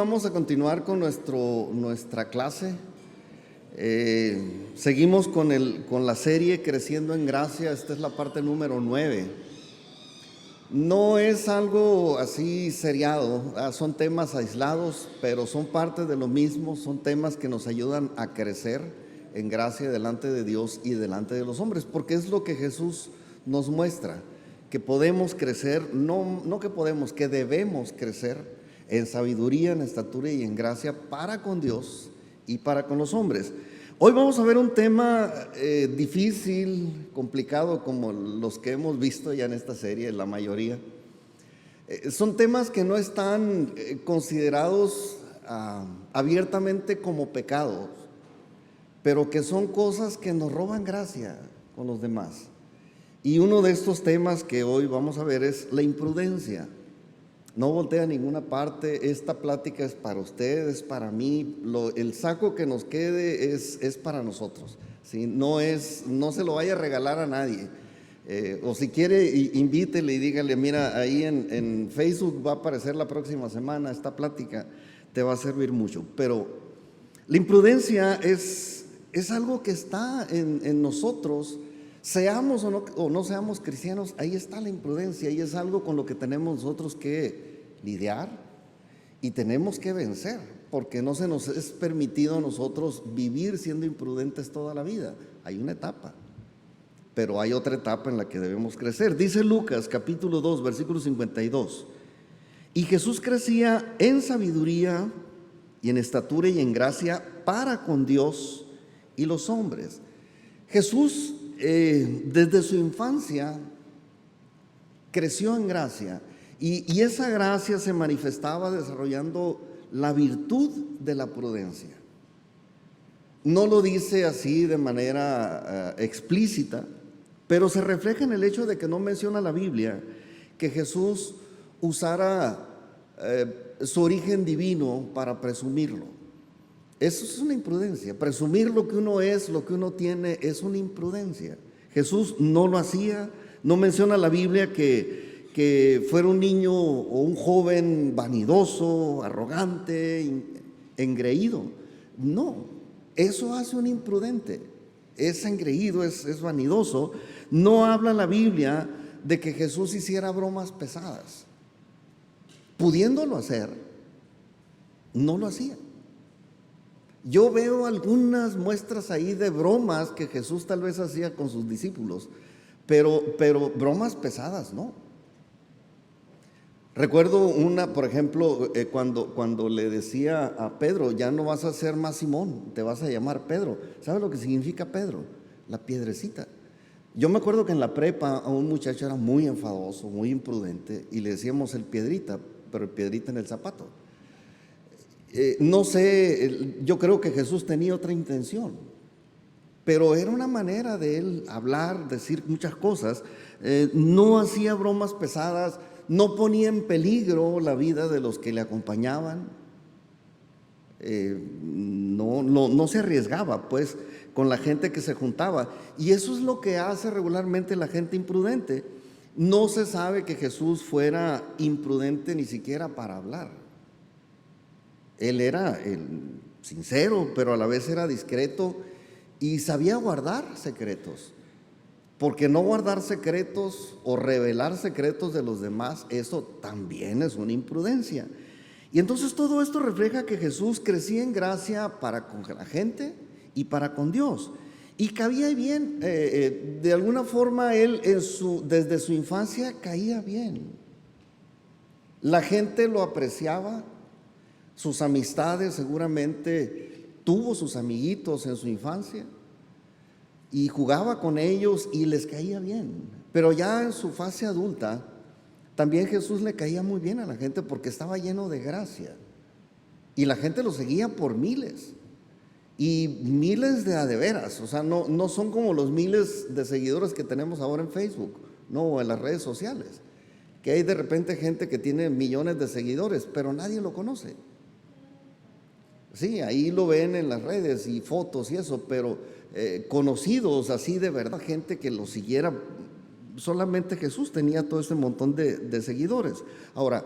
vamos a continuar con nuestra clase. Seguimos con la serie Creciendo en Gracia. Esta es la parte número 9. No es algo así seriado, son temas aislados, pero son parte de lo mismo, son temas que nos ayudan a crecer en gracia delante de Dios y delante de los hombres, porque es lo que Jesús nos muestra, que podemos crecer, no que podemos, que debemos crecer en sabiduría, en estatura y en gracia para con Dios y para con los hombres. Hoy vamos a ver un tema difícil, complicado, como los que hemos visto ya en esta serie, la mayoría. Son temas que no están considerados abiertamente como pecados, pero que son cosas que nos roban gracia con los demás. Y uno de estos temas que hoy vamos a ver es la imprudencia. No voltea a ninguna parte, esta plática es para ustedes, para mí, el saco que nos quede es para nosotros, ¿sí? No se lo vaya a regalar a nadie, o si quiere invítele y dígale, mira, ahí en Facebook va a aparecer la próxima semana esta plática, te va a servir mucho. Pero la imprudencia es algo que está en nosotros, seamos o no seamos cristianos, ahí está la imprudencia y es algo con lo que tenemos nosotros que lidiar y tenemos que vencer, porque no se nos es permitido a nosotros vivir siendo imprudentes toda la vida. Hay una etapa, pero hay otra etapa en la que debemos crecer. Dice Lucas capítulo 2 versículo 52: y Jesús crecía en sabiduría y en estatura y en gracia para con Dios y los hombres. Jesús desde su infancia creció en gracia y esa gracia se manifestaba desarrollando la virtud de la prudencia. No lo dice así de manera explícita, pero se refleja en el hecho de que no menciona la Biblia que Jesús usara su origen divino para presumirlo. Eso es una imprudencia. Presumir lo que uno es, lo que uno tiene, es una imprudencia. Jesús no lo hacía. No menciona la Biblia que fuera un niño o un joven vanidoso, arrogante, engreído. No, eso hace un imprudente. Es engreído, es vanidoso. No habla la Biblia de que Jesús hiciera bromas pesadas. Pudiéndolo hacer, no lo hacía. Yo veo algunas muestras ahí de bromas que Jesús tal vez hacía con sus discípulos, pero bromas pesadas, ¿no? Recuerdo una, por ejemplo, cuando le decía a Pedro, ya no vas a ser más Simón, te vas a llamar Pedro. ¿Sabes lo que significa Pedro? La piedrecita. Yo me acuerdo que en la prepa a un muchacho era muy enfadoso, muy imprudente, y le decíamos el piedrita, pero el piedrita en el zapato. No sé, yo creo que Jesús tenía otra intención, pero era una manera de él hablar, decir muchas cosas. No hacía bromas pesadas, no ponía en peligro la vida de los que le acompañaban. No se arriesgaba pues con la gente que se juntaba, y eso es lo que hace regularmente la gente imprudente. No se sabe que Jesús fuera imprudente ni siquiera para hablar. Él era sincero, pero a la vez era discreto y sabía guardar secretos, porque no guardar secretos o revelar secretos de los demás, eso también es una imprudencia. Y entonces todo esto refleja que Jesús crecía en gracia para con la gente y para con Dios, y cabía bien. De alguna forma él desde su infancia caía bien. La gente lo apreciaba. Sus amistades, seguramente tuvo sus amiguitos en su infancia y jugaba con ellos y les caía bien. Pero ya en su fase adulta, también Jesús le caía muy bien a la gente porque estaba lleno de gracia. Y la gente lo seguía por miles. Y miles de veras. O sea, no son como los miles de seguidores que tenemos ahora en Facebook, no, en las redes sociales. Que hay de repente gente que tiene millones de seguidores, pero nadie lo conoce. Sí, ahí lo ven en las redes y fotos y eso, pero conocidos así de verdad, gente que lo siguiera, solamente Jesús tenía todo ese montón de seguidores. Ahora,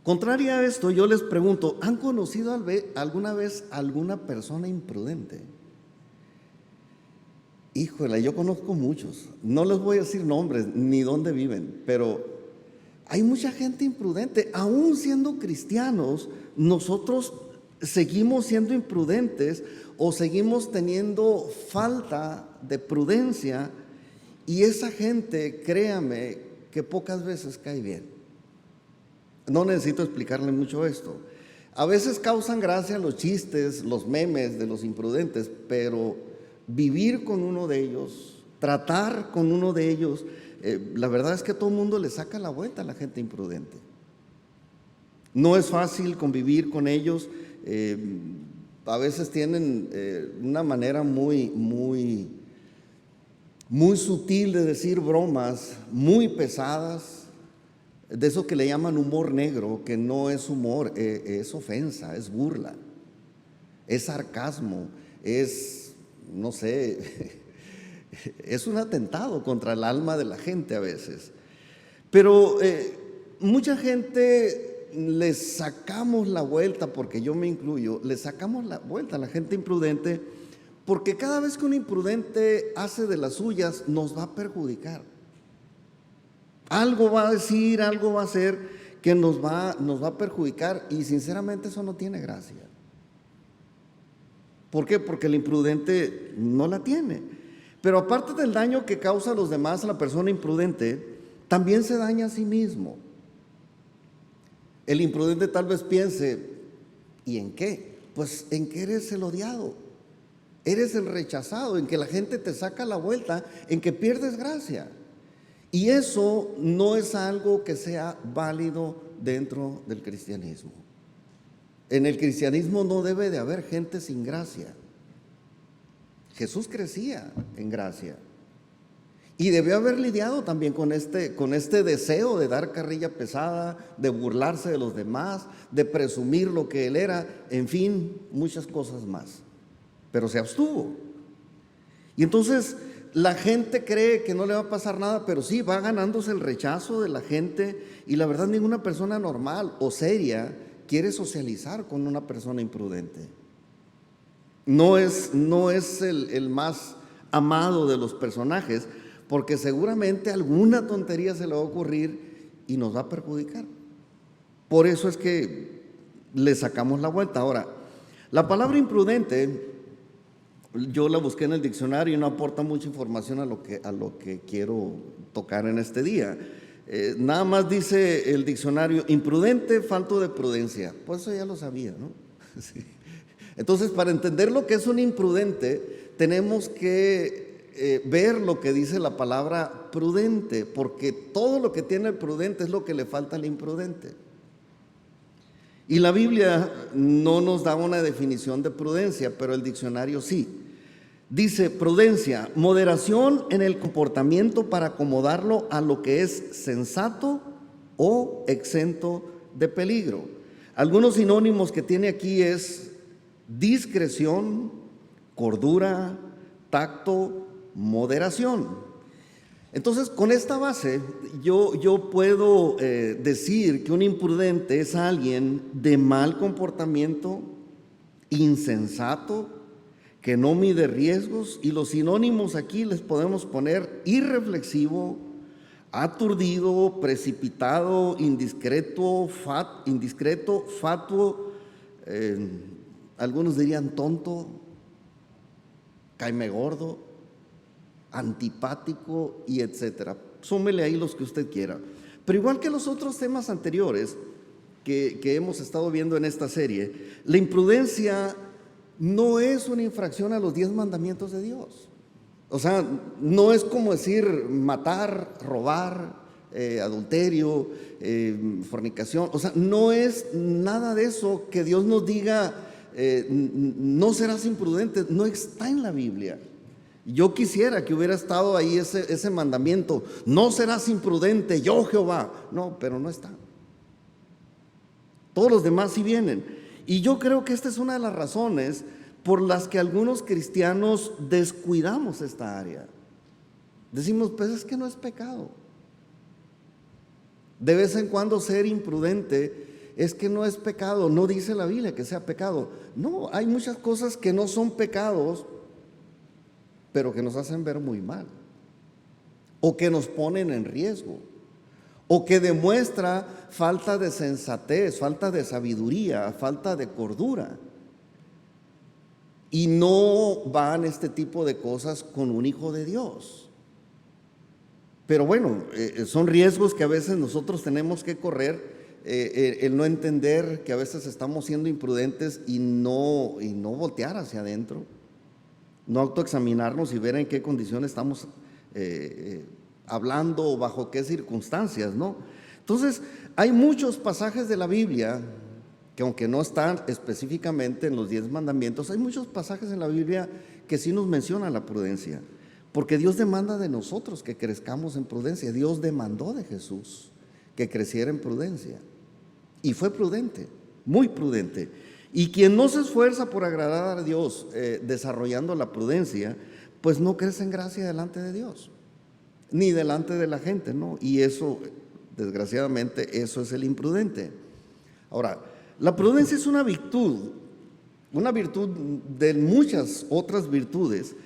Contrario a esto, yo les pregunto, ¿han conocido alguna vez alguna persona imprudente? Híjole, yo conozco muchos, no les voy a decir nombres ni dónde viven, pero hay mucha gente imprudente. Aún siendo cristianos, nosotros seguimos siendo imprudentes o seguimos teniendo falta de prudencia, y esa gente, créame, que pocas veces cae bien. No necesito explicarle mucho esto. A veces causan gracia los chistes, los memes de los imprudentes, pero vivir con uno de ellos, tratar con uno de ellos, la verdad es que todo el mundo le saca la vuelta a la gente imprudente. No es fácil convivir con ellos. A veces tienen una manera muy sutil de decir bromas, muy pesadas, de eso que le llaman humor negro, que no es humor, es ofensa, es burla, es sarcasmo, es, no sé, es un atentado contra el alma de la gente a veces. Pero mucha gente le sacamos la vuelta, porque yo me incluyo, le sacamos la vuelta a la gente imprudente, porque cada vez que un imprudente hace de las suyas, nos va a perjudicar. Algo va a decir, algo va a hacer que nos va a perjudicar, y sinceramente eso no tiene gracia. ¿Por qué? Porque el imprudente no la tiene. Pero aparte del daño que causa a los demás, la persona imprudente también se daña a sí mismo. El imprudente tal vez piense, ¿y en qué? Pues en que eres el odiado, eres el rechazado, en que la gente te saca la vuelta, en que pierdes gracia. Y eso no es algo que sea válido dentro del cristianismo. En el cristianismo no debe de haber gente sin gracia. Jesús crecía en gracia y debió haber lidiado también con este deseo de dar carrilla pesada, de burlarse de los demás, de presumir lo que él era, en fin, muchas cosas más. Pero se abstuvo. Y entonces la gente cree que no le va a pasar nada, pero sí, va ganándose el rechazo de la gente, y la verdad ninguna persona normal o seria quiere socializar con una persona imprudente. No es el más amado de los personajes, porque seguramente alguna tontería se le va a ocurrir y nos va a perjudicar. Por eso es que le sacamos la vuelta. Ahora, la palabra imprudente, yo la busqué en el diccionario y no aporta mucha información a lo que quiero tocar en este día. Nada más dice el diccionario: imprudente, falto de prudencia. Pues eso ya lo sabía, ¿no? Sí. Entonces, para entender lo que es un imprudente, tenemos que ver lo que dice la palabra prudente, porque todo lo que tiene el prudente es lo que le falta al imprudente. Y la Biblia no nos da una definición de prudencia, pero el diccionario sí. Dice: prudencia, moderación en el comportamiento para acomodarlo a lo que es sensato o exento de peligro. Algunos sinónimos que tiene aquí es discreción, cordura, tacto, moderación. Entonces, con esta base, yo puedo decir que un imprudente es alguien de mal comportamiento, insensato, que no mide riesgos, y los sinónimos aquí les podemos poner: irreflexivo, aturdido, precipitado, indiscreto, fatuo, algunos dirían tonto, caime gordo, antipático, y etcétera. Súmele ahí los que usted quiera. Pero igual que los otros temas anteriores que hemos estado viendo en esta serie, la imprudencia no es una infracción a los 10 mandamientos de Dios. O sea, no es como decir matar, robar, adulterio, fornicación. O sea, no es nada de eso que Dios nos diga no serás imprudente. No está en la Biblia. Yo quisiera que hubiera estado ahí ese mandamiento: no serás imprudente, yo Jehová. No, pero no está. Todos los demás sí vienen. Y yo creo que esta es una de las razones por las que algunos cristianos descuidamos esta área. Decimos: pues es que no es pecado. De vez en cuando ser imprudente es que no es pecado, no dice la Biblia que sea pecado. No, hay muchas cosas que no son pecados, pero que nos hacen ver muy mal, o que nos ponen en riesgo, o que demuestra falta de sensatez, falta de sabiduría, falta de cordura. Y no van este tipo de cosas con un hijo de Dios. Pero bueno, son riesgos que a veces nosotros tenemos que correr, el no entender que a veces estamos siendo imprudentes y no voltear hacia adentro, no autoexaminarnos y ver en qué condición estamos hablando o bajo qué circunstancias, ¿no? Entonces, hay muchos pasajes de la Biblia que, aunque no están específicamente en los 10 mandamientos, hay muchos pasajes en la Biblia que sí nos mencionan la prudencia, porque Dios demanda de nosotros que crezcamos en prudencia. Dios demandó de Jesús que creciera en prudencia, y fue prudente, muy prudente. Y quien no se esfuerza por agradar a Dios desarrollando la prudencia, pues no crece en gracia delante de Dios, ni delante de la gente, ¿no? Y eso, desgraciadamente, eso es el imprudente. Ahora, la prudencia es una virtud de muchas otras virtudes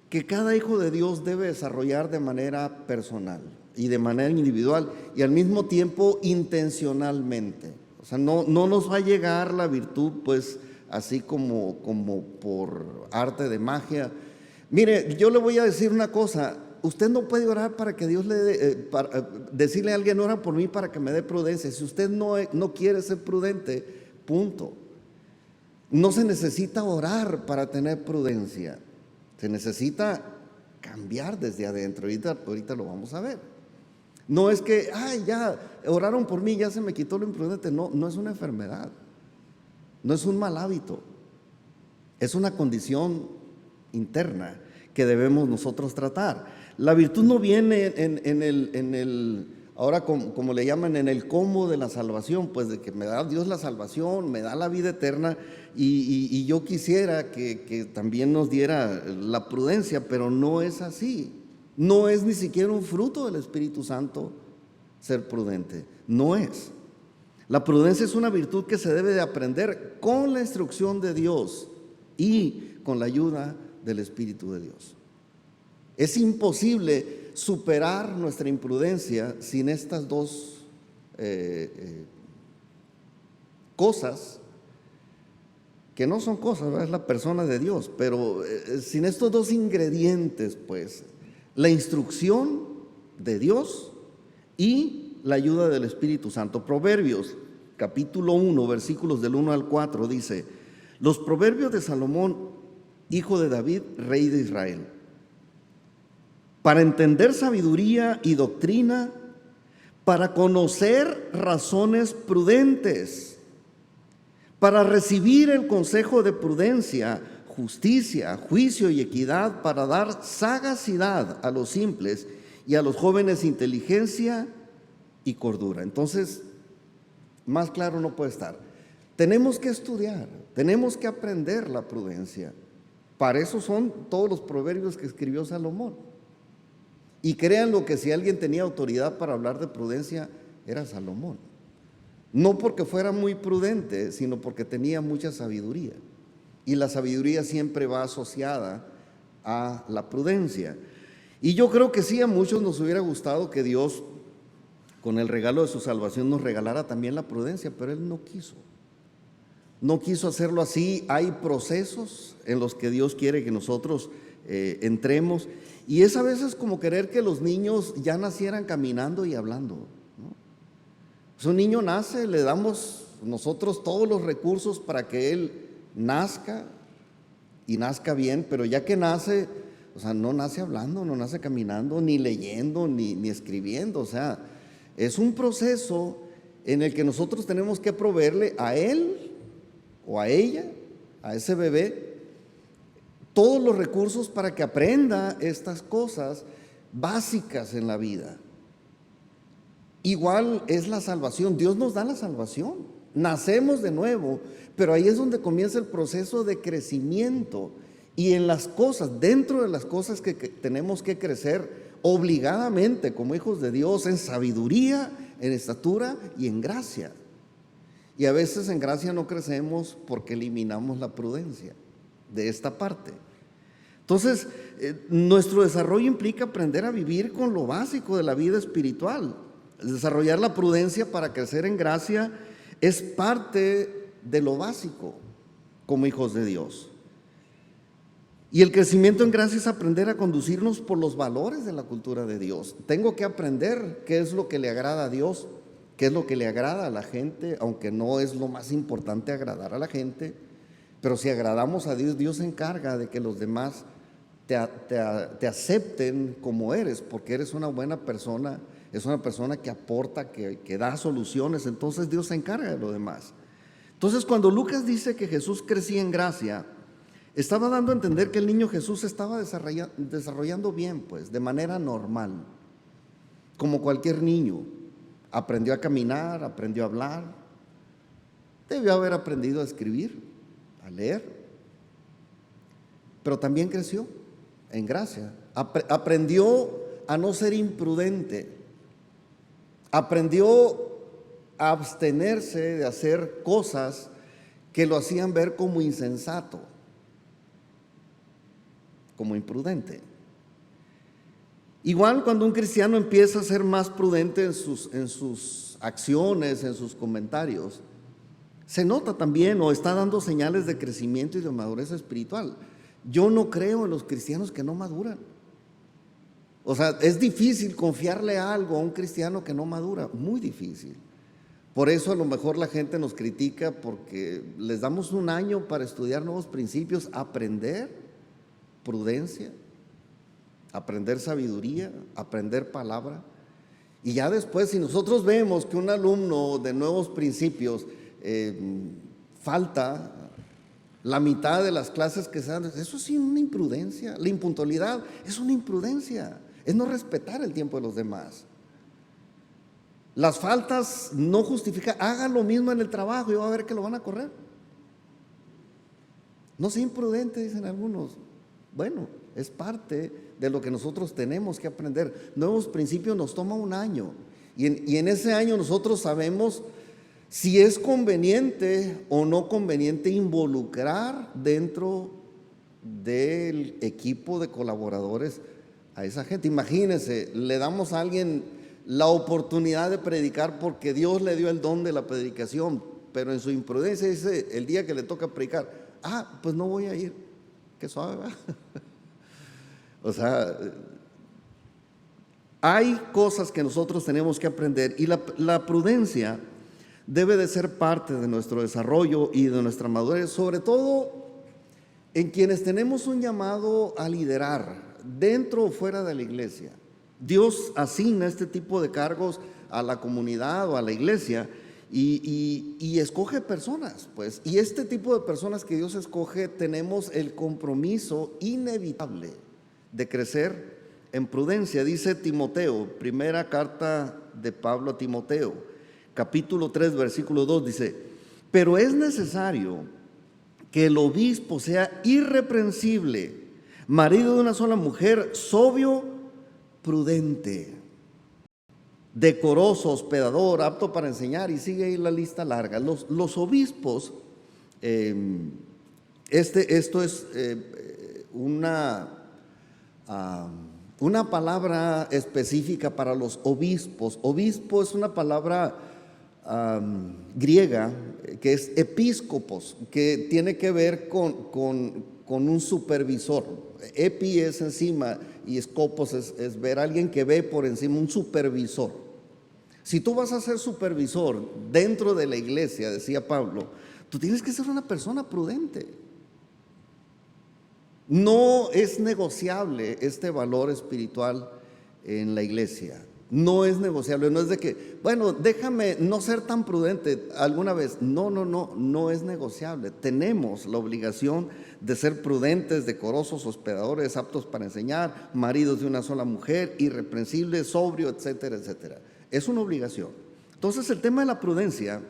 que cada hijo de Dios debe desarrollar de manera personal y de manera individual, y al mismo tiempo intencionalmente. O sea, no nos va a llegar la virtud pues así como por arte de magia. Mire, yo le voy a decir una cosa: usted no puede orar para que Dios le dé, decirle a alguien, ora por mí para que me dé prudencia. Si usted no quiere ser prudente, punto. No se necesita orar para tener prudencia, se necesita cambiar desde adentro. Ahorita lo vamos a ver. No es que, ya oraron por mí, ya se me quitó lo imprudente. No es una enfermedad, no es un mal hábito, es una condición interna que debemos nosotros tratar. La virtud no viene en el ahora como le llaman, en el combo de la salvación, pues de que me da Dios la salvación, me da la vida eterna, y yo quisiera que también nos diera la prudencia, pero no es así. No es ni siquiera un fruto del Espíritu Santo ser prudente, no es. La prudencia es una virtud que se debe de aprender con la instrucción de Dios y con la ayuda del Espíritu de Dios. Es imposible superar nuestra imprudencia sin estas dos cosas, que no son cosas, ¿verdad? Es la persona de Dios, pero sin estos dos ingredientes, pues, la instrucción de Dios y la ayuda del Espíritu Santo. Proverbios, capítulo 1, versículos del 1 al 4, dice: los proverbios de Salomón, hijo de David, rey de Israel, para entender sabiduría y doctrina, para conocer razones prudentes, para recibir el consejo de prudencia, justicia, juicio y equidad, para dar sagacidad a los simples y a los jóvenes inteligencia y cordura. Entonces, más claro no puede estar. Tenemos que estudiar, tenemos que aprender la prudencia. Para eso son todos los proverbios que escribió Salomón. Y créanlo que si alguien tenía autoridad para hablar de prudencia, era Salomón. No porque fuera muy prudente, sino porque tenía mucha sabiduría. Y la sabiduría siempre va asociada a la prudencia. Y yo creo que sí, a muchos nos hubiera gustado que Dios, con el regalo de su salvación, nos regalara también la prudencia, pero Él no quiso. No quiso hacerlo así. Hay procesos en los que Dios quiere que nosotros entremos, y es a veces como querer que los niños ya nacieran caminando y hablando, ¿no? Pues un niño nace, le damos nosotros todos los recursos para que él nazca y nazca bien, pero ya que nace, o sea, no nace hablando, no nace caminando, ni leyendo, ni escribiendo. O sea, es un proceso en el que nosotros tenemos que proveerle a él o a ella, a ese bebé, todos los recursos para que aprenda estas cosas básicas en la vida. Igual es la salvación. Dios nos da la salvación, nacemos de nuevo, pero ahí es donde comienza el proceso de crecimiento, y en las cosas, dentro de las cosas que tenemos que crecer obligadamente como hijos de Dios, en sabiduría, en estatura y en gracia. Y a veces en gracia no crecemos porque eliminamos la prudencia de esta parte. Entonces, nuestro desarrollo implica aprender a vivir con lo básico de la vida espiritual. Desarrollar la prudencia para crecer en gracia es parte de lo básico como hijos de Dios. Y el crecimiento en gracia es aprender a conducirnos por los valores de la cultura de Dios. Tengo que aprender qué es lo que le agrada a Dios, qué es lo que le agrada a la gente, aunque no es lo más importante agradar a la gente, pero si agradamos a Dios, Dios se encarga de que los demás te acepten como eres, porque eres una buena persona, es una persona que aporta, que da soluciones, entonces Dios se encarga de lo demás. Entonces, cuando Lucas dice que Jesús crecía en gracia, estaba dando a entender que el niño Jesús se estaba desarrollando bien, pues, de manera normal, como cualquier niño. Aprendió a caminar, aprendió a hablar, debió haber aprendido a escribir, a leer, pero también creció en gracia. Aprendió a no ser imprudente, aprendió a abstenerse de hacer cosas que lo hacían ver como insensato, como imprudente. Igual cuando un cristiano empieza a ser más prudente en sus acciones, en sus comentarios, se nota también o está dando señales de crecimiento y de madurez espiritual. Yo no creo en los cristianos que no maduran. O sea, es difícil confiarle algo a un cristiano que no madura, muy difícil. Por eso a lo mejor la gente nos critica porque les damos un año para estudiar nuevos principios, aprender prudencia, aprender sabiduría, aprender palabra. Y ya después, si nosotros vemos que un alumno de nuevos principios falta la mitad de las clases que se dan, eso es una imprudencia. La impuntualidad es una imprudencia, es no respetar el tiempo de los demás. Las faltas no justifican. Haga lo mismo en el trabajo y va a ver que lo van a correr. No sea imprudente, dicen algunos. Bueno, es parte de lo que nosotros tenemos que aprender. Nuevos principios nos toma un año y en ese año nosotros sabemos si es conveniente o no conveniente involucrar dentro del equipo de colaboradores a esa gente. Imagínense, le damos a alguien la oportunidad de predicar porque Dios le dio el don de la predicación, pero en su imprudencia dice, el día que le toca predicar, pues no voy a ir. Qué suave, ¿verdad? O sea, hay cosas que nosotros tenemos que aprender y la prudencia debe de ser parte de nuestro desarrollo y de nuestra madurez, sobre todo en quienes tenemos un llamado a liderar dentro o fuera de la iglesia. Dios asigna este tipo de cargos a la comunidad o a la iglesia y escoge personas, pues. Y este tipo de personas que Dios escoge, tenemos el compromiso inevitable de crecer en prudencia. Dice Timoteo, primera carta de Pablo a Timoteo, capítulo 3, versículo 2, dice: pero es necesario que el obispo sea irreprensible, marido de una sola mujer, sobrio, prudente, decoroso, hospedador, apto para enseñar, y sigue ahí la lista larga. Los obispos, esto es una palabra específica para los obispos. Obispo es una palabra griega que es episcopos, que tiene que ver con un supervisor. Epi es encima y scopos es ver a alguien que ve por encima, un supervisor. Si tú vas a ser supervisor dentro de la iglesia, decía Pablo, tú tienes que ser una persona prudente. No es negociable este valor espiritual en la iglesia. No es negociable, no es de que, bueno, déjame no ser tan prudente alguna vez. No es negociable. Tenemos la obligación de ser prudentes, decorosos, hospedadores, aptos para enseñar, maridos de una sola mujer, irreprensibles, sobrio, etcétera, etcétera. Es una obligación. Entonces, el tema de la prudencia,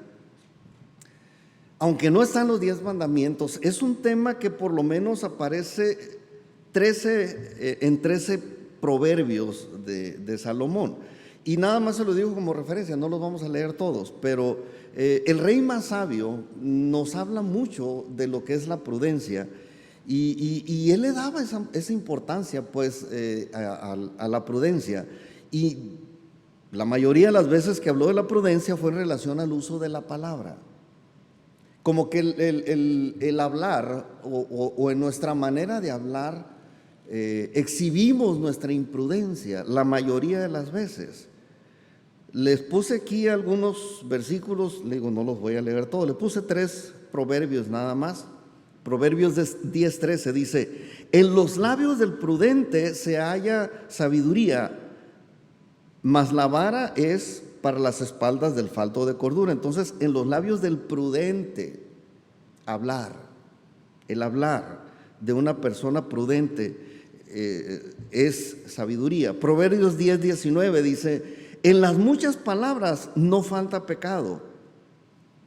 aunque no están los 10 mandamientos, es un tema que por lo menos aparece en 13 proverbios de Salomón. Y nada más se lo digo como referencia, no los vamos a leer todos, pero el rey más sabio nos habla mucho de lo que es la prudencia y él le daba esa importancia pues a la prudencia, y la mayoría de las veces que habló de la prudencia fue en relación al uso de la palabra. Como que el hablar o en nuestra manera de hablar exhibimos nuestra imprudencia la mayoría de las veces. Les puse aquí algunos versículos, le digo, no los voy a leer todos, le puse 3 proverbios nada más. Proverbios 10:13 dice: en los labios del prudente se halla sabiduría, mas la vara es para las espaldas del falto de cordura. Entonces, en los labios del prudente, el hablar de una persona prudente es sabiduría. Proverbios 10:19 dice: en las muchas palabras no falta pecado.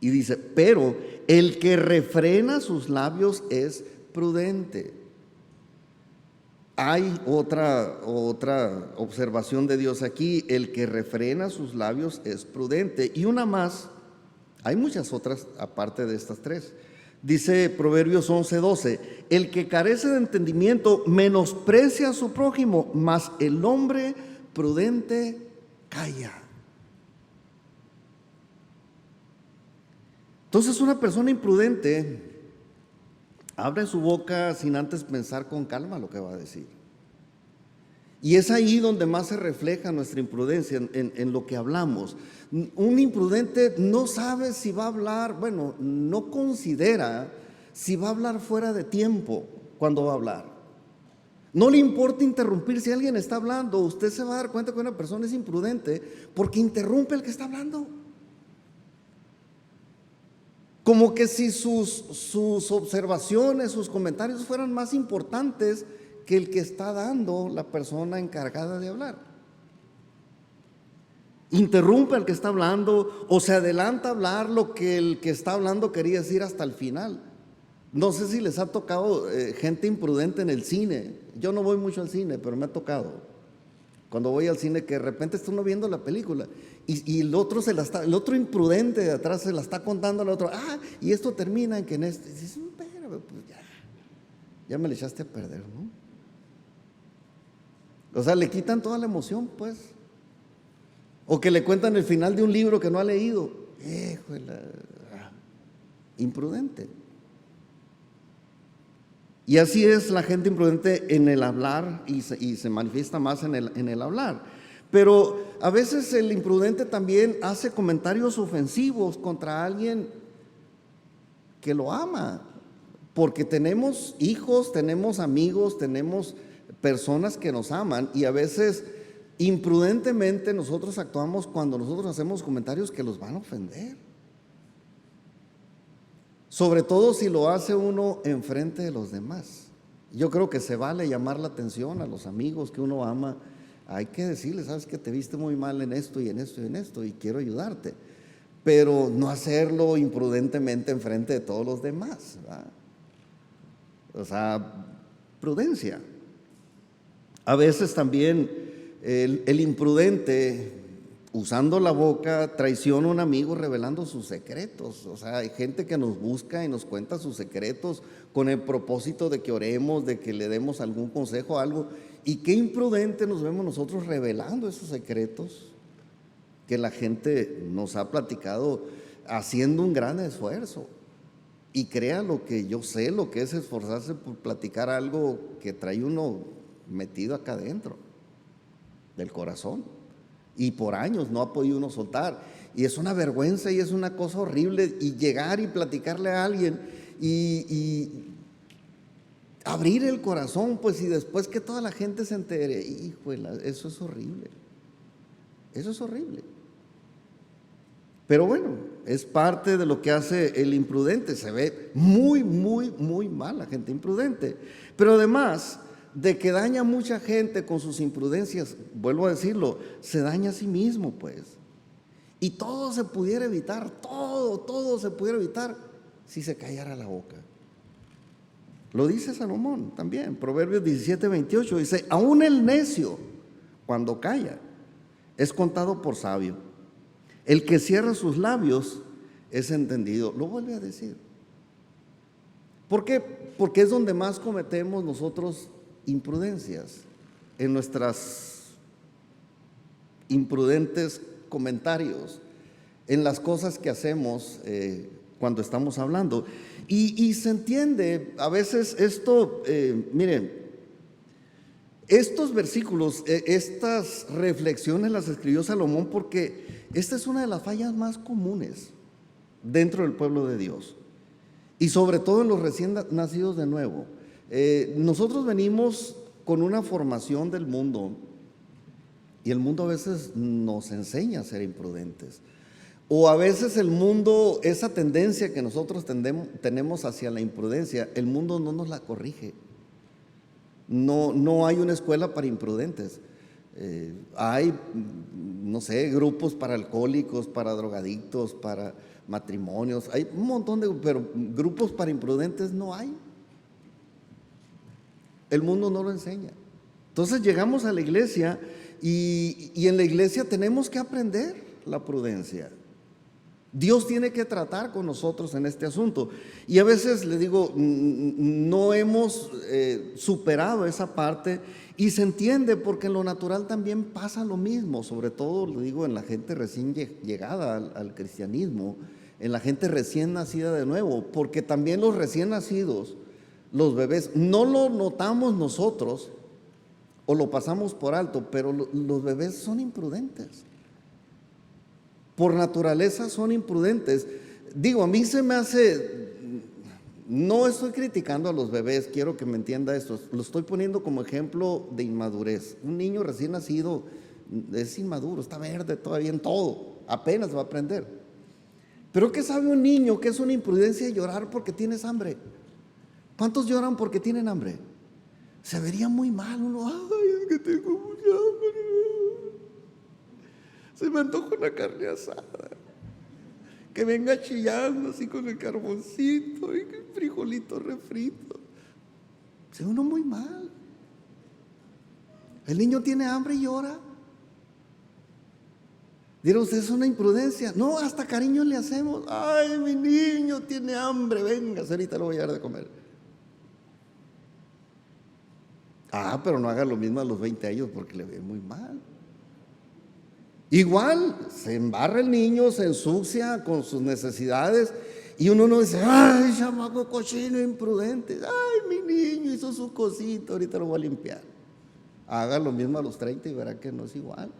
Y dice: pero el que refrena sus labios es prudente. Hay otra observación de Dios aquí: el que refrena sus labios es prudente. Y una más, hay muchas otras aparte de estas 3. Dice Proverbios 11:12: el que carece de entendimiento menosprecia a su prójimo, mas el hombre prudente calla. Entonces, una persona imprudente abre su boca sin antes pensar con calma lo que va a decir. Y es ahí donde más se refleja nuestra imprudencia, en lo que hablamos. Un imprudente no sabe si va a hablar, bueno, no considera si va a hablar fuera de tiempo cuando va a hablar. No le importa interrumpir. Si alguien está hablando, usted se va a dar cuenta que una persona es imprudente porque interrumpe al que está hablando. Como que si sus observaciones, sus comentarios fueran más importantes que el que está dando la persona encargada de hablar. Interrumpe al que está hablando o se adelanta a hablar lo que el que está hablando quería decir hasta el final. No sé si les ha tocado gente imprudente en el cine. Yo no voy mucho al cine, pero me ha tocado. Cuando voy al cine, que de repente está uno viendo la película y el otro imprudente de atrás se la está contando al otro. Y esto termina en que en este. Dices, pero pues ya me le echaste a perder, ¿no? O sea, le quitan toda la emoción, pues. O que le cuentan el final de un libro que no ha leído. Imprudente. Y así es la gente imprudente en el hablar y se manifiesta más en el hablar. Pero a veces el imprudente también hace comentarios ofensivos contra alguien que lo ama, porque tenemos hijos, tenemos amigos, tenemos personas que nos aman, y a veces imprudentemente nosotros actuamos cuando nosotros hacemos comentarios que los van a ofender. Sobre todo si lo hace uno enfrente de los demás. Yo creo que se vale llamar la atención a los amigos que uno ama. Hay que decirle: sabes que te viste muy mal en esto y en esto y en esto, y quiero ayudarte. Pero no hacerlo imprudentemente enfrente de todos los demás, ¿verdad? O sea, prudencia. A veces también el imprudente, usando la boca, traiciona a un amigo revelando sus secretos. O sea, hay gente que nos busca y nos cuenta sus secretos con el propósito de que oremos, de que le demos algún consejo, algo. Y qué imprudente nos vemos nosotros revelando esos secretos que la gente nos ha platicado, haciendo un gran esfuerzo. Y crea lo que yo sé, lo que es esforzarse por platicar algo que trae uno metido acá adentro del corazón, y por años no ha podido uno soltar, y es una vergüenza y es una cosa horrible. Y llegar y platicarle a alguien y abrir el corazón, pues, y después que toda la gente se entere, híjole, eso es horrible. Eso es horrible. Pero bueno, es parte de lo que hace el imprudente. Se ve muy, muy, muy mal la gente imprudente. Pero además de que daña a mucha gente con sus imprudencias, vuelvo a decirlo, se daña a sí mismo, pues. Y todo se pudiera evitar, todo se pudiera evitar si se callara la boca. Lo dice Salomón también, Proverbios 17:28, dice: aún el necio, cuando calla, es contado por sabio. El que cierra sus labios es entendido. Lo vuelve a decir. ¿Por qué? Porque es donde más cometemos nosotros imprudencias, en nuestras imprudentes comentarios, en las cosas que hacemos cuando estamos hablando. Y se entiende a veces esto, miren, estos versículos, estas reflexiones las escribió Salomón porque esta es una de las fallas más comunes dentro del pueblo de Dios y sobre todo en los recién nacidos de nuevo. Nosotros venimos con una formación del mundo y el mundo a veces nos enseña a ser imprudentes. O a veces el mundo, esa tendencia que nosotros tenemos hacia la imprudencia, el mundo no nos la corrige. No hay una escuela para imprudentes. Hay, no sé, grupos para alcohólicos, para drogadictos, para matrimonios. Hay un montón pero grupos para imprudentes no hay. El mundo no lo enseña. Entonces llegamos a la iglesia y en la iglesia tenemos que aprender la prudencia. Dios tiene que tratar con nosotros en este asunto. Y a veces le digo, no hemos superado esa parte y se entiende porque en lo natural también pasa lo mismo, sobre todo, le digo, en la gente recién llegada al cristianismo, en la gente recién nacida de nuevo, porque también los recién nacidos, los bebés, no lo notamos nosotros o lo pasamos por alto, pero los bebés son imprudentes. Por naturaleza son imprudentes. Digo, a mí se me hace, no estoy criticando a los bebés, quiero que me entienda esto, lo estoy poniendo como ejemplo de inmadurez. Un niño recién nacido es inmaduro, está verde todavía en todo, apenas va a aprender. Pero ¿qué sabe un niño que es una imprudencia llorar porque tienes hambre? ¿Cuántos lloran porque tienen hambre? Se vería muy mal uno, ay, es que tengo mucha hambre. Se me antoja una carne asada, que venga chillando así con el carboncito y el frijolito refrito. Se ve uno muy mal. El niño tiene hambre y llora. Dirá usted, es una imprudencia. No, hasta cariño le hacemos. Ay, mi niño tiene hambre, venga, ahorita lo voy a dar de comer. Pero no haga lo mismo a los 20 años porque le ve muy mal. Igual, se embarra el niño, se ensucia con sus necesidades y uno no dice, ay, chamaco cochino imprudente, ay, mi niño hizo su cosita, ahorita lo voy a limpiar. Haga lo mismo a los 30 y verá que no es igual.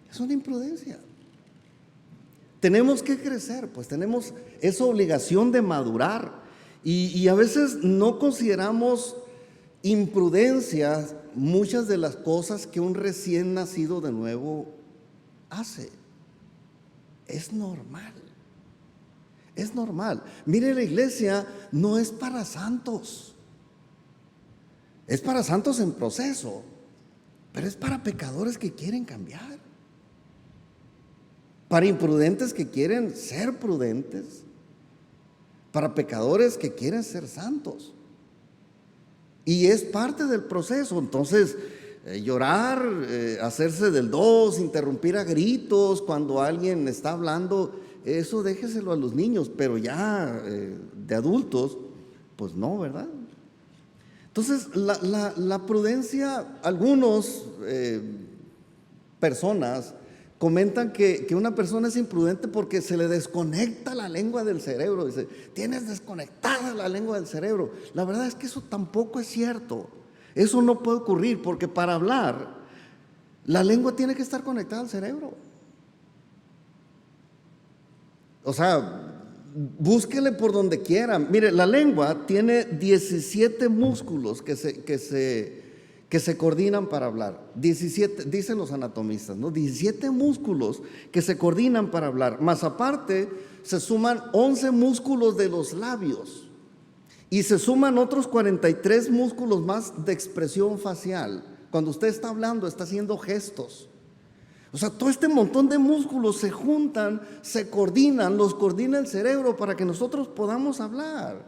Es una imprudencia. Tenemos que crecer, pues tenemos esa obligación de madurar y a veces no consideramos imprudencias muchas de las cosas que un recién nacido de nuevo hace. Es normal. Es normal. Mire, la iglesia no es para santos. Es para santos en proceso, pero es para pecadores que quieren cambiar. Para imprudentes que quieren ser prudentes. Para pecadores que quieren ser santos. Y es parte del proceso. Entonces, llorar, hacerse del dos, interrumpir a gritos cuando alguien está hablando, eso déjeselo a los niños, pero ya de adultos, pues no, ¿verdad? Entonces, la prudencia, algunos personas comentan que una persona es imprudente porque se le desconecta la lengua del cerebro. Dice, tienes desconectada la lengua del cerebro. La verdad es que eso tampoco es cierto. Eso no puede ocurrir porque para hablar, la lengua tiene que estar conectada al cerebro. O sea, búsquele por donde quiera. Mire, la lengua tiene 17 músculos que se coordinan para hablar. 17, dicen los anatomistas, ¿no? 17 músculos que se coordinan para hablar. Más aparte, se suman 11 músculos de los labios. Y se suman otros 43 músculos más de expresión facial. Cuando usted está hablando, está haciendo gestos. O sea, todo este montón de músculos se juntan, se coordinan, los coordina el cerebro para que nosotros podamos hablar.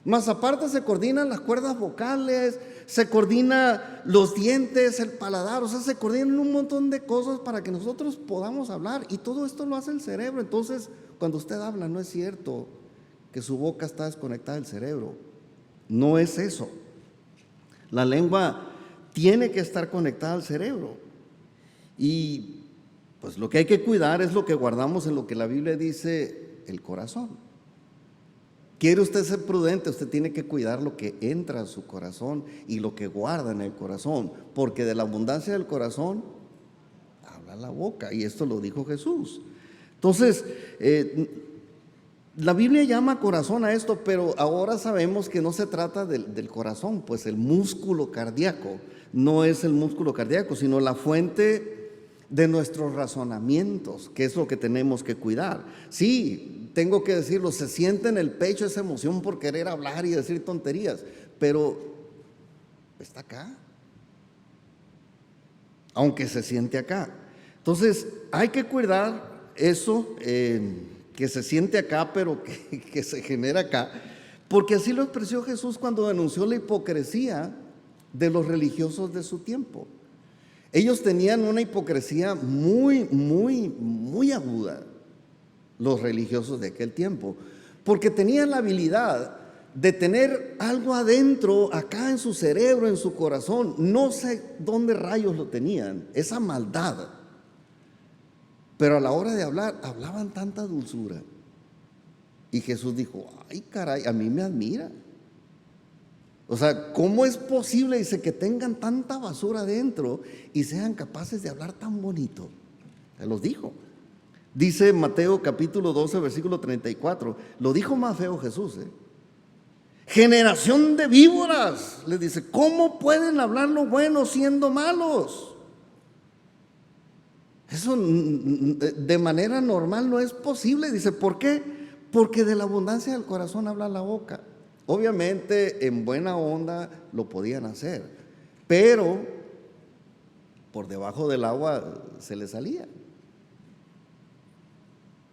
Más aparte se coordinan las cuerdas vocales, se coordina los dientes, el paladar, o sea, se coordinan un montón de cosas para que nosotros podamos hablar, y todo esto lo hace el cerebro. Entonces, cuando usted habla, no es cierto que su boca está desconectada del cerebro, no es eso. La lengua tiene que estar conectada al cerebro, y pues lo que hay que cuidar es lo que guardamos en lo que la Biblia dice, el corazón. ¿Quiere usted ser prudente? Usted tiene que cuidar lo que entra a su corazón y lo que guarda en el corazón, porque de la abundancia del corazón habla la boca, y esto lo dijo Jesús. Entonces, la Biblia llama corazón a esto, pero ahora sabemos que no se trata del corazón, pues el músculo cardíaco no es el músculo cardíaco, sino la fuente de nuestros razonamientos, que es lo que tenemos que cuidar. Sí, tengo que decirlo, se siente en el pecho esa emoción por querer hablar y decir tonterías, pero está acá, aunque se siente acá. Entonces hay que cuidar eso, que se siente acá, pero que se genera acá, porque así lo expresó Jesús cuando denunció la hipocresía de los religiosos de su tiempo. Ellos tenían una hipocresía muy aguda, los religiosos de aquel tiempo, porque tenían la habilidad de tener algo adentro, acá en su cerebro, en su corazón, no sé dónde rayos lo tenían, esa maldad, pero a la hora de hablar, hablaban tanta dulzura. Y Jesús dijo, ay caray, a mí me admira. O sea, ¿cómo es posible? Dice, que tengan tanta basura adentro y sean capaces de hablar tan bonito. Se los dijo. Dice Mateo capítulo 12, versículo 34. Lo dijo más feo Jesús, generación de víboras. Les dice, ¿cómo pueden hablar lo bueno siendo malos? Eso de manera normal no es posible. Dice, ¿por qué? Porque de la abundancia del corazón habla la boca. Obviamente en buena onda lo podían hacer, pero por debajo del agua se les salía.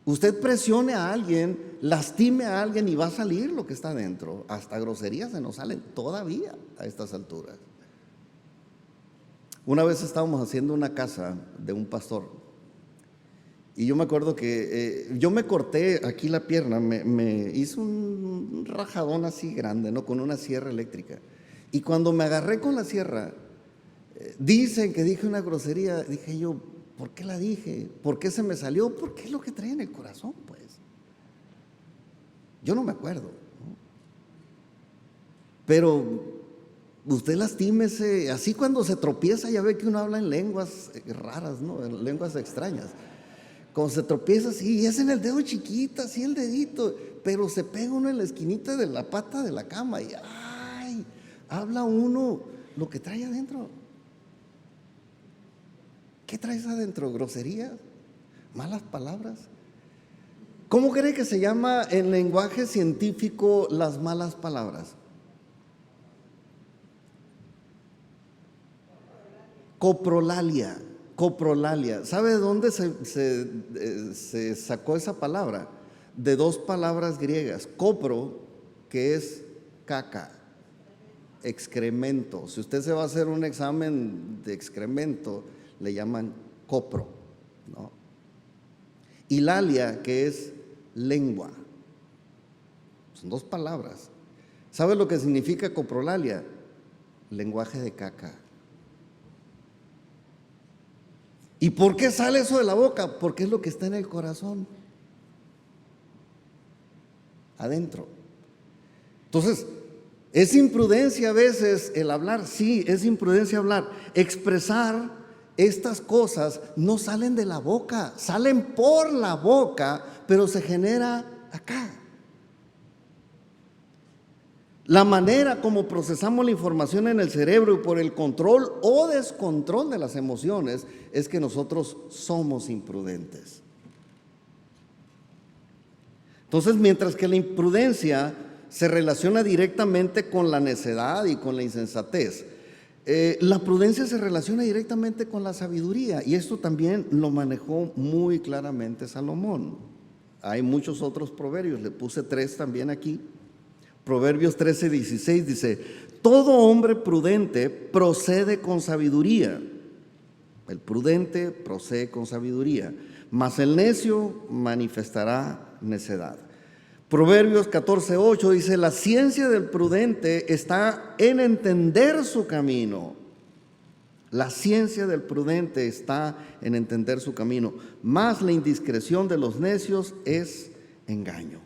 Usted presione a alguien, lastime a alguien y va a salir lo que está dentro. Hasta groserías se nos salen todavía a estas alturas. Una vez estábamos haciendo una casa de un pastor, y yo me acuerdo que yo me corté aquí la pierna, me hice un rajadón así grande, ¿no? Con una sierra eléctrica. Y cuando me agarré con la sierra, dicen que dije una grosería. Dije yo, ¿por qué la dije? ¿Por qué se me salió? Porque es lo que traía en el corazón, pues. Yo no me acuerdo, ¿no? Pero usted lastímese, así cuando se tropieza, ya ve que uno habla en lenguas raras, ¿no? En lenguas extrañas. Cuando se tropieza así, y es en el dedo chiquito, así el dedito, pero se pega uno en la esquinita de la pata de la cama y ¡ay! Habla uno lo que trae adentro. ¿Qué traes adentro? ¿Groserías? ¿Malas palabras? ¿Cómo cree que se llama en lenguaje científico las malas palabras? Coprolalia. Coprolalia. ¿Sabe de dónde se sacó esa palabra? De dos palabras griegas. Copro, que es caca, excremento. Si usted se va a hacer un examen de excremento, le llaman copro, ¿no? Y lalia, que es lengua. Son dos palabras. ¿Sabe lo que significa coprolalia? Lenguaje de caca. ¿Y por qué sale eso de la boca? Porque es lo que está en el corazón, adentro. Entonces, es imprudencia a veces el hablar. Sí, es imprudencia hablar. Expresar estas cosas no salen de la boca, salen por la boca, pero se genera acá. La manera como procesamos la información en el cerebro y por el control o descontrol de las emociones es que nosotros somos imprudentes. Entonces, mientras que la imprudencia se relaciona directamente con la necedad y con la insensatez, la prudencia se relaciona directamente con la sabiduría, y esto también lo manejó muy claramente Salomón. Hay muchos otros proverbios, le puse 3 también aquí. Proverbios 13:16 dice: todo hombre prudente procede con sabiduría. El prudente procede con sabiduría, mas el necio manifestará necedad. Proverbios 14:8 dice: la ciencia del prudente está en entender su camino. La ciencia del prudente está en entender su camino, mas la indiscreción de los necios es engaño.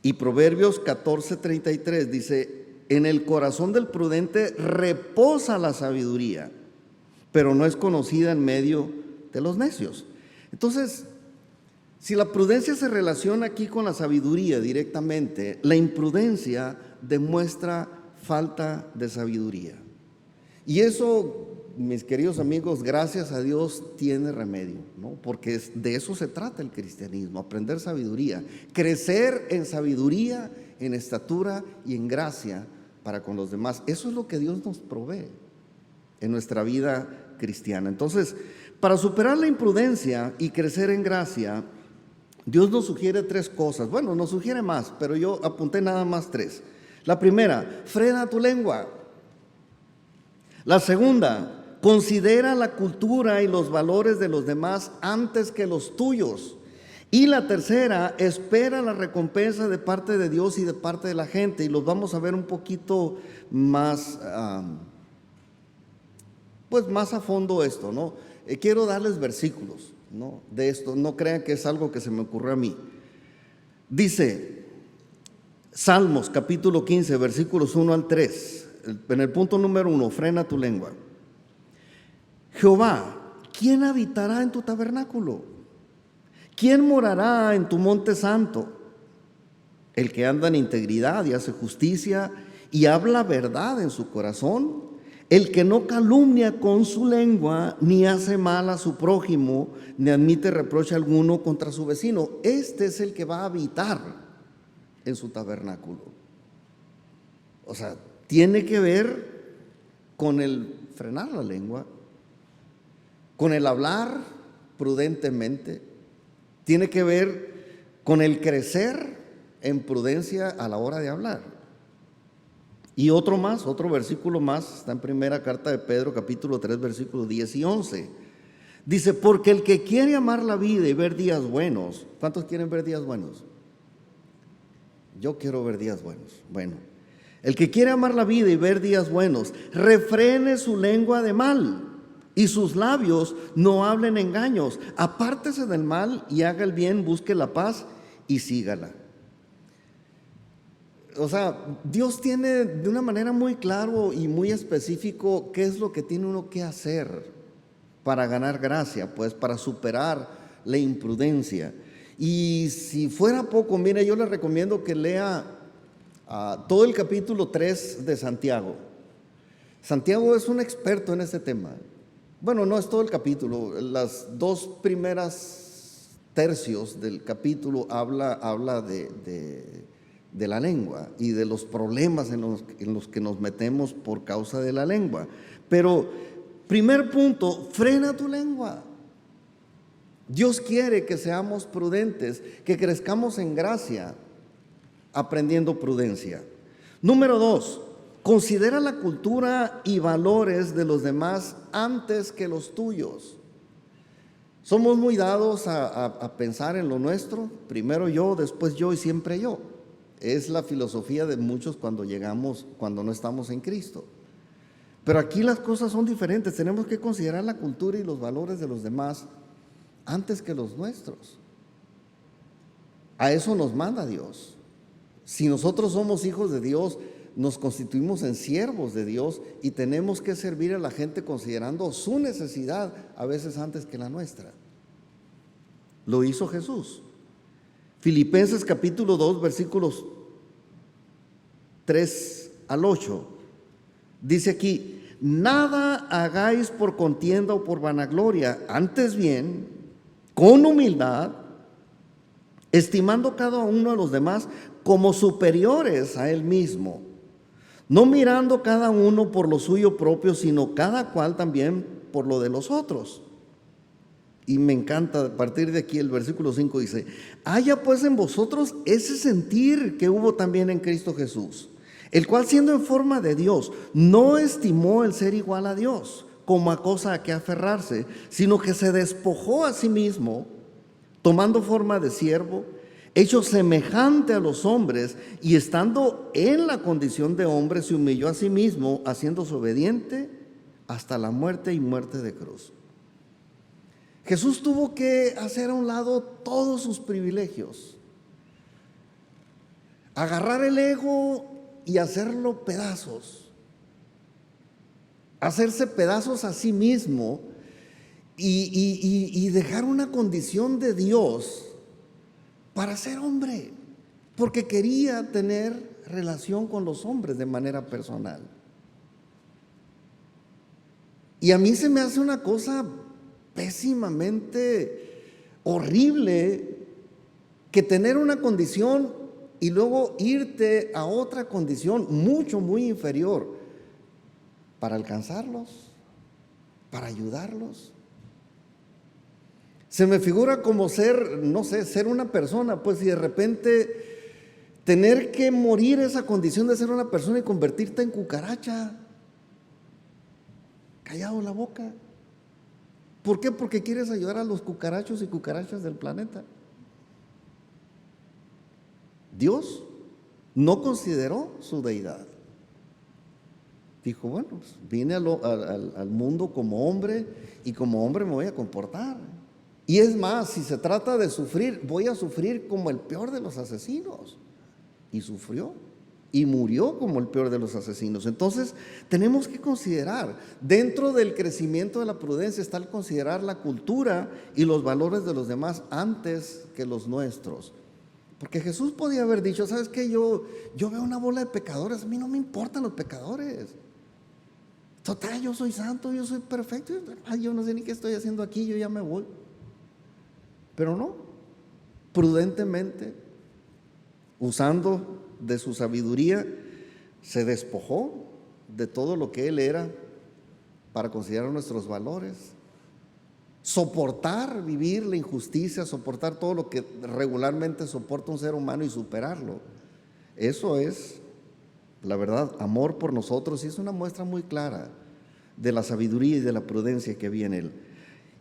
Y Proverbios 14:33 dice: en el corazón del prudente reposa la sabiduría, pero no es conocida en medio de los necios. Entonces, si la prudencia se relaciona aquí con la sabiduría directamente, la imprudencia demuestra falta de sabiduría. Y eso, mis queridos amigos, gracias a Dios tiene remedio, ¿no? Porque de eso se trata el cristianismo, aprender sabiduría, crecer en sabiduría, en estatura y en gracia para con los demás. Eso es lo que Dios nos provee en nuestra vida cristiana. Entonces, para superar la imprudencia y crecer en gracia, Dios nos sugiere 3 cosas. Bueno, nos sugiere más, pero yo apunté nada más 3. La primera, frena tu lengua. La segunda, considera la cultura y los valores de los demás antes que los tuyos. Y la tercera, espera la recompensa de parte de Dios y de parte de la gente. Y los vamos a ver un poquito más, más a fondo esto, ¿no? Quiero darles versículos, ¿no? De esto, no crean que es algo que se me ocurrió a mí. Dice, Salmos capítulo 15, versículos 1 al 3. En el punto número 1, frena tu lengua. Jehová, ¿quién habitará en tu tabernáculo? ¿Quién morará en tu monte santo? El que anda en integridad y hace justicia y habla verdad en su corazón, el que no calumnia con su lengua, ni hace mal a su prójimo, ni admite reproche alguno contra su vecino. Este es el que va a habitar en su tabernáculo. O sea, tiene que ver con el frenar la lengua, con el hablar prudentemente, tiene que ver con el crecer en prudencia a la hora de hablar. Y otro versículo más, está en primera carta de Pedro, capítulo 3, versículos 10 y 11. Dice, porque el que quiere amar la vida y ver días buenos, ¿cuántos quieren ver días buenos? Yo quiero ver días buenos. Bueno, el que quiere amar la vida y ver días buenos, refrene su lengua de mal y sus labios no hablen engaños. Apártese del mal y haga el bien, busque la paz y sígala. O sea, Dios tiene de una manera muy claro y muy específico qué es lo que tiene uno que hacer para ganar gracia, pues para superar la imprudencia. Y si fuera poco, mire, yo le recomiendo que lea todo el capítulo 3 de Santiago. Santiago es un experto en este tema. Bueno, no es todo el capítulo, las 2 primeras tercios del capítulo habla de la lengua y de los problemas en los que nos metemos por causa de la lengua. Pero, primer punto, frena tu lengua. Dios quiere que seamos prudentes, que crezcamos en gracia, aprendiendo prudencia. Número 2, considera la cultura y valores de los demás antes que los tuyos. Somos muy dados a pensar en lo nuestro, primero yo, después yo y siempre yo. Es la filosofía de muchos cuando no estamos en Cristo. Pero aquí las cosas son diferentes, tenemos que considerar la cultura y los valores de los demás antes que los nuestros. A eso nos manda Dios. Si nosotros somos hijos de Dios, nos constituimos en siervos de Dios y tenemos que servir a la gente considerando su necesidad a veces antes que la nuestra. Lo hizo Jesús. Filipenses capítulo 2, versículos 3 al 8. Dice aquí, nada hagáis por contienda o por vanagloria, antes bien, con humildad, estimando cada uno a los demás como superiores a él mismo, no mirando cada uno por lo suyo propio, sino cada cual también por lo de los otros. Y me encanta, a partir de aquí el versículo 5 dice, haya pues en vosotros ese sentir que hubo también en Cristo Jesús, el cual siendo en forma de Dios, no estimó el ser igual a Dios como a cosa a que aferrarse, sino que se despojó a sí mismo, tomando forma de siervo, hecho semejante a los hombres, y estando en la condición de hombre, se humilló a sí mismo, haciéndose obediente hasta la muerte y muerte de cruz. Jesús tuvo que hacer a un lado todos sus privilegios, agarrar el ego y hacerlo pedazos, hacerse pedazos a sí mismo y dejar una condición de Dios para ser hombre, porque quería tener relación con los hombres de manera personal. Y a mí se me hace una cosa pésimamente horrible que tener una condición y luego irte a otra condición muy inferior para alcanzarlos, para ayudarlos. Se me figura como ser, no sé, ser una persona, pues, y de repente tener que morir esa condición de ser una persona y convertirte en cucaracha, callado la boca. ¿Por qué? Porque quieres ayudar a los cucarachos y cucarachas del planeta. Dios no consideró su deidad. Dijo, bueno, pues vine al mundo como hombre y como hombre me voy a comportar. Y es más, si se trata de sufrir, voy a sufrir como el peor de los asesinos. Y sufrió y murió como el peor de los asesinos. Entonces tenemos que considerar, dentro del crecimiento de la prudencia está el considerar la cultura y los valores de los demás antes que los nuestros. Porque Jesús podía haber dicho, ¿sabes qué? Yo veo una bola de pecadores, a mí no me importan los pecadores. Total, yo soy santo, yo soy perfecto, yo no sé ni qué estoy haciendo aquí, yo ya me voy. Pero no, prudentemente, usando de su sabiduría, se despojó de todo lo que él era para considerar nuestros valores, soportar vivir la injusticia, soportar todo lo que regularmente soporta un ser humano y superarlo. Eso es, la verdad, amor por nosotros, y es una muestra muy clara de la sabiduría y de la prudencia que había en él.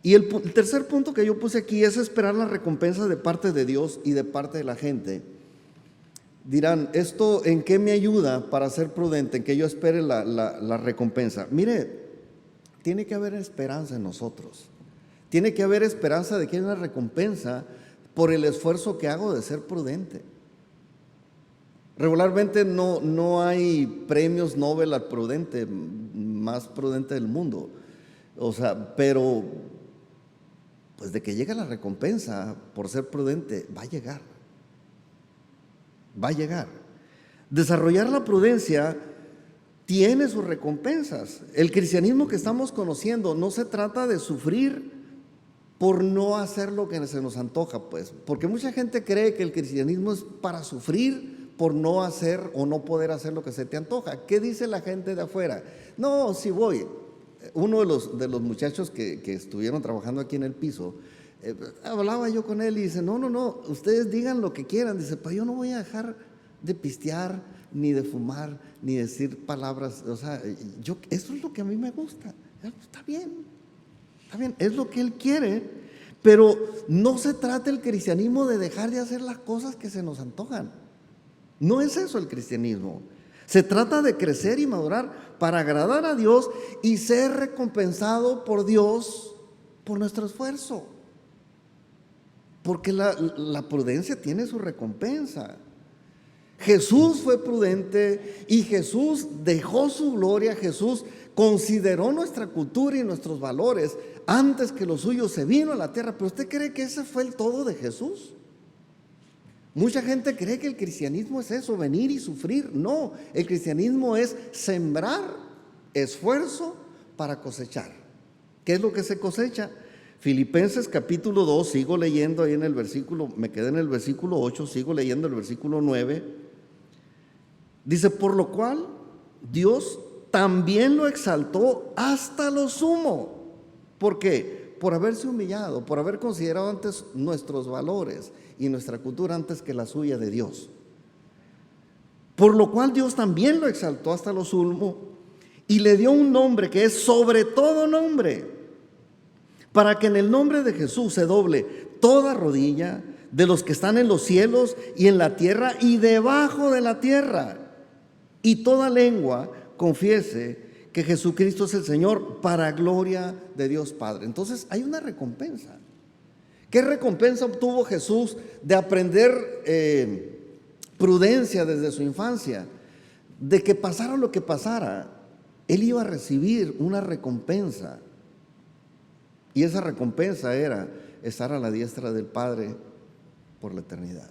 Y el tercer punto que yo puse aquí es esperar la recompensa de parte de Dios y de parte de la gente. Dirán, ¿esto en qué me ayuda para ser prudente, en que yo espere la recompensa? Mire, tiene que haber esperanza en nosotros. Tiene que haber esperanza de que hay una recompensa por el esfuerzo que hago de ser prudente. Regularmente no hay premios Nobel al prudente, más prudente del mundo. O sea, pero pues de que llega la recompensa por ser prudente, va a llegar. Va a llegar. Desarrollar la prudencia tiene sus recompensas. El cristianismo que estamos conociendo no se trata de sufrir por no hacer lo que se nos antoja, pues, porque mucha gente cree que el cristianismo es para sufrir por no hacer o no poder hacer lo que se te antoja. ¿Qué dice la gente de afuera? No, si voy. Uno de los muchachos que estuvieron trabajando aquí en el piso, hablaba yo con él y dice, no, ustedes digan lo que quieran. Dice, pero yo no voy a dejar de pistear, ni de fumar, ni decir palabras. O sea, eso es lo que a mí me gusta. Está bien, es lo que él quiere, pero no se trata el cristianismo de dejar de hacer las cosas que se nos antojan. No es eso el cristianismo. Se trata de crecer y madurar para agradar a Dios y ser recompensado por Dios por nuestro esfuerzo. Porque la prudencia tiene su recompensa. Jesús fue prudente y Jesús dejó su gloria. Jesús consideró nuestra cultura y nuestros valores antes que los suyos se vino a la tierra. ¿Pero usted cree que ese fue el todo de Jesús? Mucha gente cree que el cristianismo es eso, venir y sufrir. No, el cristianismo es sembrar esfuerzo para cosechar. ¿Qué es lo que se cosecha? Filipenses capítulo 2, sigo leyendo ahí en el versículo, me quedé en el versículo 8, sigo leyendo el versículo 9. Dice, por lo cual Dios también lo exaltó hasta lo sumo. ¿Por qué? Por haberse humillado, por haber considerado antes nuestros valores y nuestra cultura antes que la suya de Dios. por lo cual Dios también lo exaltó hasta lo sumo y le dio un nombre que es sobre todo nombre, para que en el nombre de Jesús se doble toda rodilla de los que están en los cielos y en la tierra y debajo de la tierra, y toda lengua confiese que Jesucristo es el Señor, para gloria de Dios Padre. Entonces hay una recompensa. ¿Qué recompensa obtuvo Jesús de aprender prudencia desde su infancia? De que pasara lo que pasara, Él iba a recibir una recompensa. Y esa recompensa era estar a la diestra del Padre por la eternidad.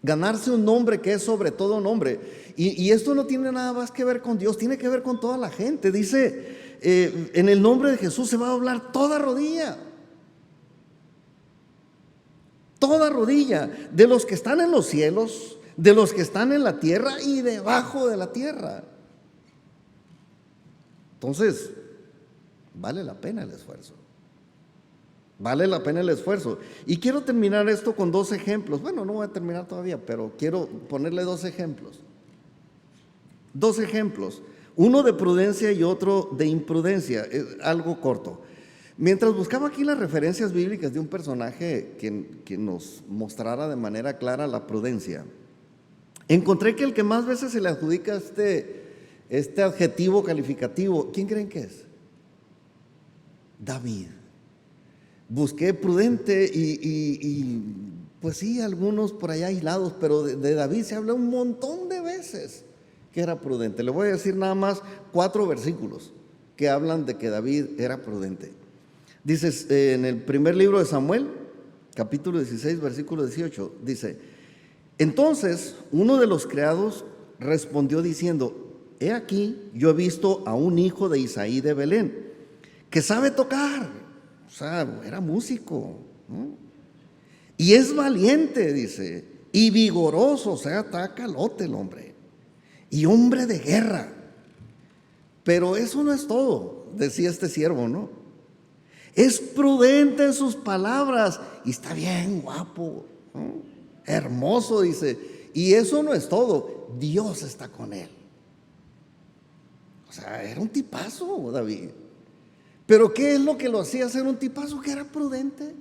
Ganarse un nombre que es sobre todo nombre. Y esto no tiene nada más que ver con Dios, tiene que ver con toda la gente. Dice, en el nombre de Jesús se va a doblar toda rodilla. Toda rodilla, de los que están en los cielos, de los que están en la tierra y debajo de la tierra. Entonces, vale la pena el esfuerzo. Vale la pena el esfuerzo. Y quiero terminar esto con dos ejemplos. Bueno, no voy a terminar todavía, pero quiero ponerle dos ejemplos. Dos ejemplos. Uno de prudencia y otro de imprudencia. Algo corto. Mientras buscaba aquí las referencias bíblicas de un personaje que nos mostrara de manera clara la prudencia, encontré que el que más veces se le adjudica este adjetivo calificativo, ¿quién creen que es? David. Busqué prudente y pues sí, algunos por allá aislados, pero de David se habla un montón de veces que era prudente. Le voy a decir nada más 4 versículos que hablan de que David era prudente. Dice en el primer libro de Samuel, capítulo 16, versículo 18, dice: entonces uno de los criados respondió diciendo: he aquí, yo he visto a un hijo de Isaí de Belén, que sabe tocar. O sea, era músico, ¿no? Y es valiente, dice, y vigoroso, o sea, está calote el hombre, y hombre de guerra. Pero eso no es todo, decía este siervo, ¿no? Es prudente en sus palabras y está bien guapo, ¿no? Hermoso, dice. Y eso no es todo, Dios está con él. O sea, era un tipazo David. Pero ¿qué es lo que lo hacía ser un tipazo? Que era prudente.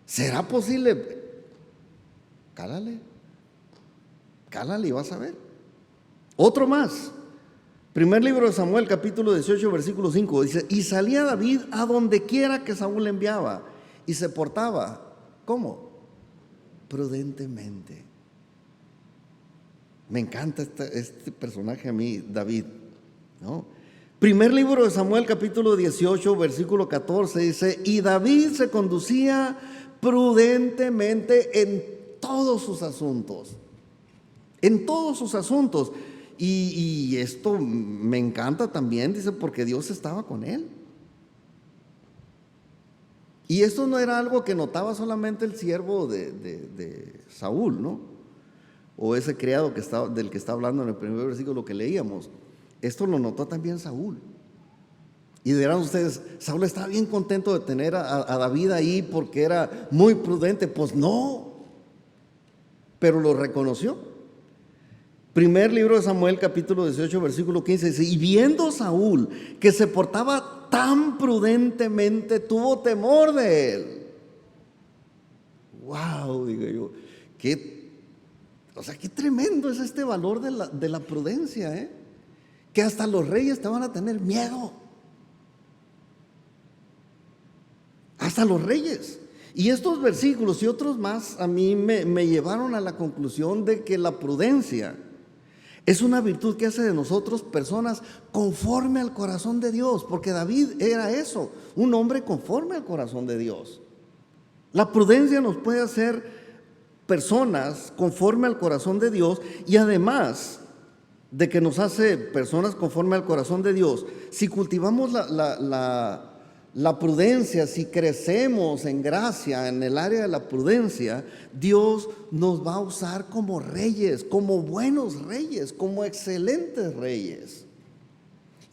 ¿Será posible? Cálale y vas a ver. Otro más. Primer libro de Samuel, capítulo 18, versículo 5, dice: y salía David a donde quiera que Saúl le enviaba, y se portaba, ¿cómo? Prudentemente. Me encanta este personaje a mí, David, ¿no? Primer libro de Samuel, capítulo 18, versículo 14, dice: y David se conducía prudentemente en todos sus asuntos. En todos sus asuntos. Y esto me encanta también, dice, porque Dios estaba con él. Y esto no era algo que notaba solamente el siervo de Saúl, ¿no? O ese criado del que está hablando en el primer versículo que leíamos. Esto lo notó también Saúl. Y dirán ustedes: Saúl estaba bien contento de tener a David ahí porque era muy prudente. Pues no, pero lo reconoció. Primer libro de Samuel, capítulo 18, versículo 15, dice: y viendo Saúl que se portaba tan prudentemente, tuvo temor de él. Wow, digo yo, qué tremendo es este valor de la prudencia, que hasta los reyes te van a tener miedo. Hasta los reyes. Y estos versículos y otros más a mí me llevaron a la conclusión de que la prudencia es una virtud que hace de nosotros personas conforme al corazón de Dios, porque David era eso, un hombre conforme al corazón de Dios. La prudencia nos puede hacer personas conforme al corazón de Dios, y además de que nos hace personas conforme al corazón de Dios, si cultivamos la prudencia, si crecemos en gracia en el área de la prudencia, Dios nos va a usar como reyes, como buenos reyes, como excelentes reyes.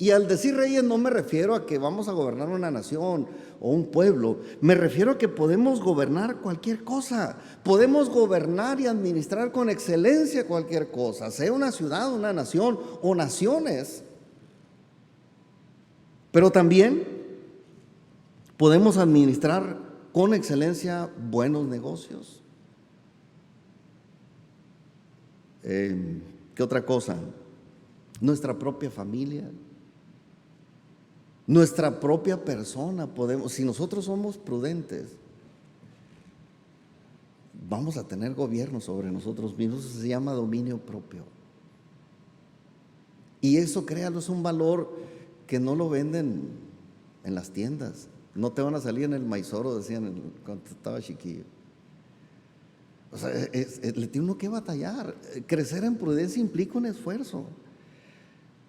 Y al decir reyes no me refiero a que vamos a gobernar una nación o un pueblo, me refiero a que podemos gobernar cualquier cosa, podemos gobernar y administrar con excelencia cualquier cosa, sea una ciudad, una nación o naciones. Pero también podemos administrar con excelencia buenos negocios. ¿Qué otra cosa? Nuestra propia familia, nuestra propia persona. Podemos, si nosotros somos prudentes, vamos a tener gobierno sobre nosotros mismos. Eso se llama dominio propio. Y eso, créalo, es un valor que no lo venden en las tiendas. No te van a salir en el maizoro, decían cuando estaba chiquillo. O sea, le tiene uno que batallar. Crecer en prudencia implica un esfuerzo.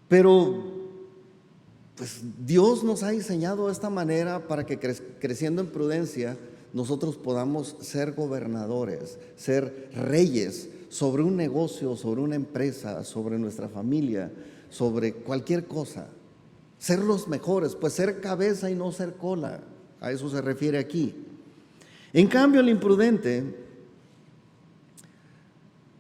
Pero pues Dios nos ha diseñado de esta manera para que creciendo en prudencia nosotros podamos ser gobernadores, ser reyes sobre un negocio, sobre una empresa, sobre nuestra familia, sobre cualquier cosa. Ser los mejores, pues ser cabeza y no ser cola. A eso se refiere aquí. En cambio, el imprudente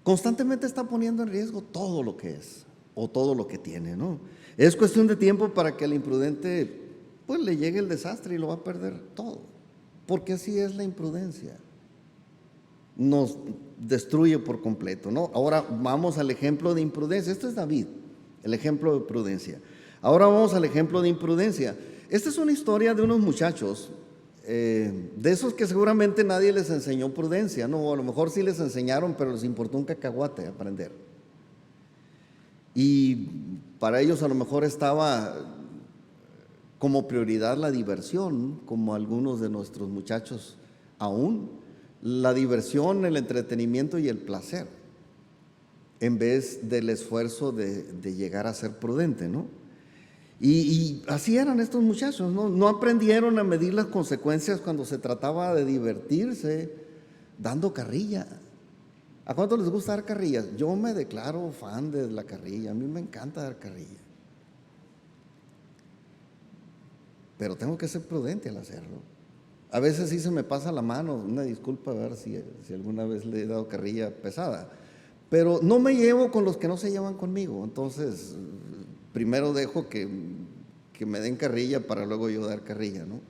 constantemente está poniendo en riesgo todo lo que es o todo lo que tiene, ¿no? Es cuestión de tiempo para que al imprudente pues le llegue el desastre y lo va a perder todo, porque así es la imprudencia. Nos destruye por completo, ¿no? Ahora vamos al ejemplo de imprudencia. Este es David, el ejemplo de prudencia. Ahora vamos al ejemplo de imprudencia. Esta es una historia de unos muchachos, de esos que seguramente nadie les enseñó prudencia, ¿no? O a lo mejor sí les enseñaron, pero les importó un cacahuate aprender. Y para ellos a lo mejor estaba como prioridad la diversión, como algunos de nuestros muchachos aún, la diversión, el entretenimiento y el placer, en vez del esfuerzo de llegar a ser prudente, ¿no? Y así eran estos muchachos, ¿no? No aprendieron a medir las consecuencias cuando se trataba de divertirse dando carrilla. ¿A cuánto les gusta dar carrillas? Yo me declaro fan de la carrilla, a mí me encanta dar carrilla. Pero tengo que ser prudente al hacerlo. A veces sí se me pasa la mano, una disculpa, a ver si alguna vez le he dado carrilla pesada. Pero no me llevo con los que no se llevan conmigo, entonces primero dejo que me den carrilla para luego yo dar carrilla, ¿no?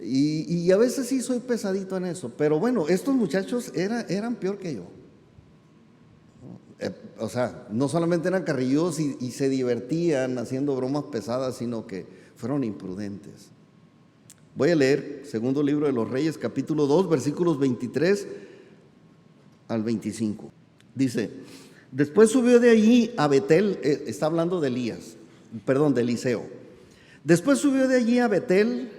Y a veces sí soy pesadito en eso, pero bueno, estos muchachos eran peor que yo. O sea, no solamente eran carrilludos y se divertían haciendo bromas pesadas, sino que fueron imprudentes. Voy a leer segundo libro de los Reyes, capítulo 2, versículos 23 al 25. Dice: después subió de allí a Betel, está hablando de Eliseo. Después subió de allí a Betel,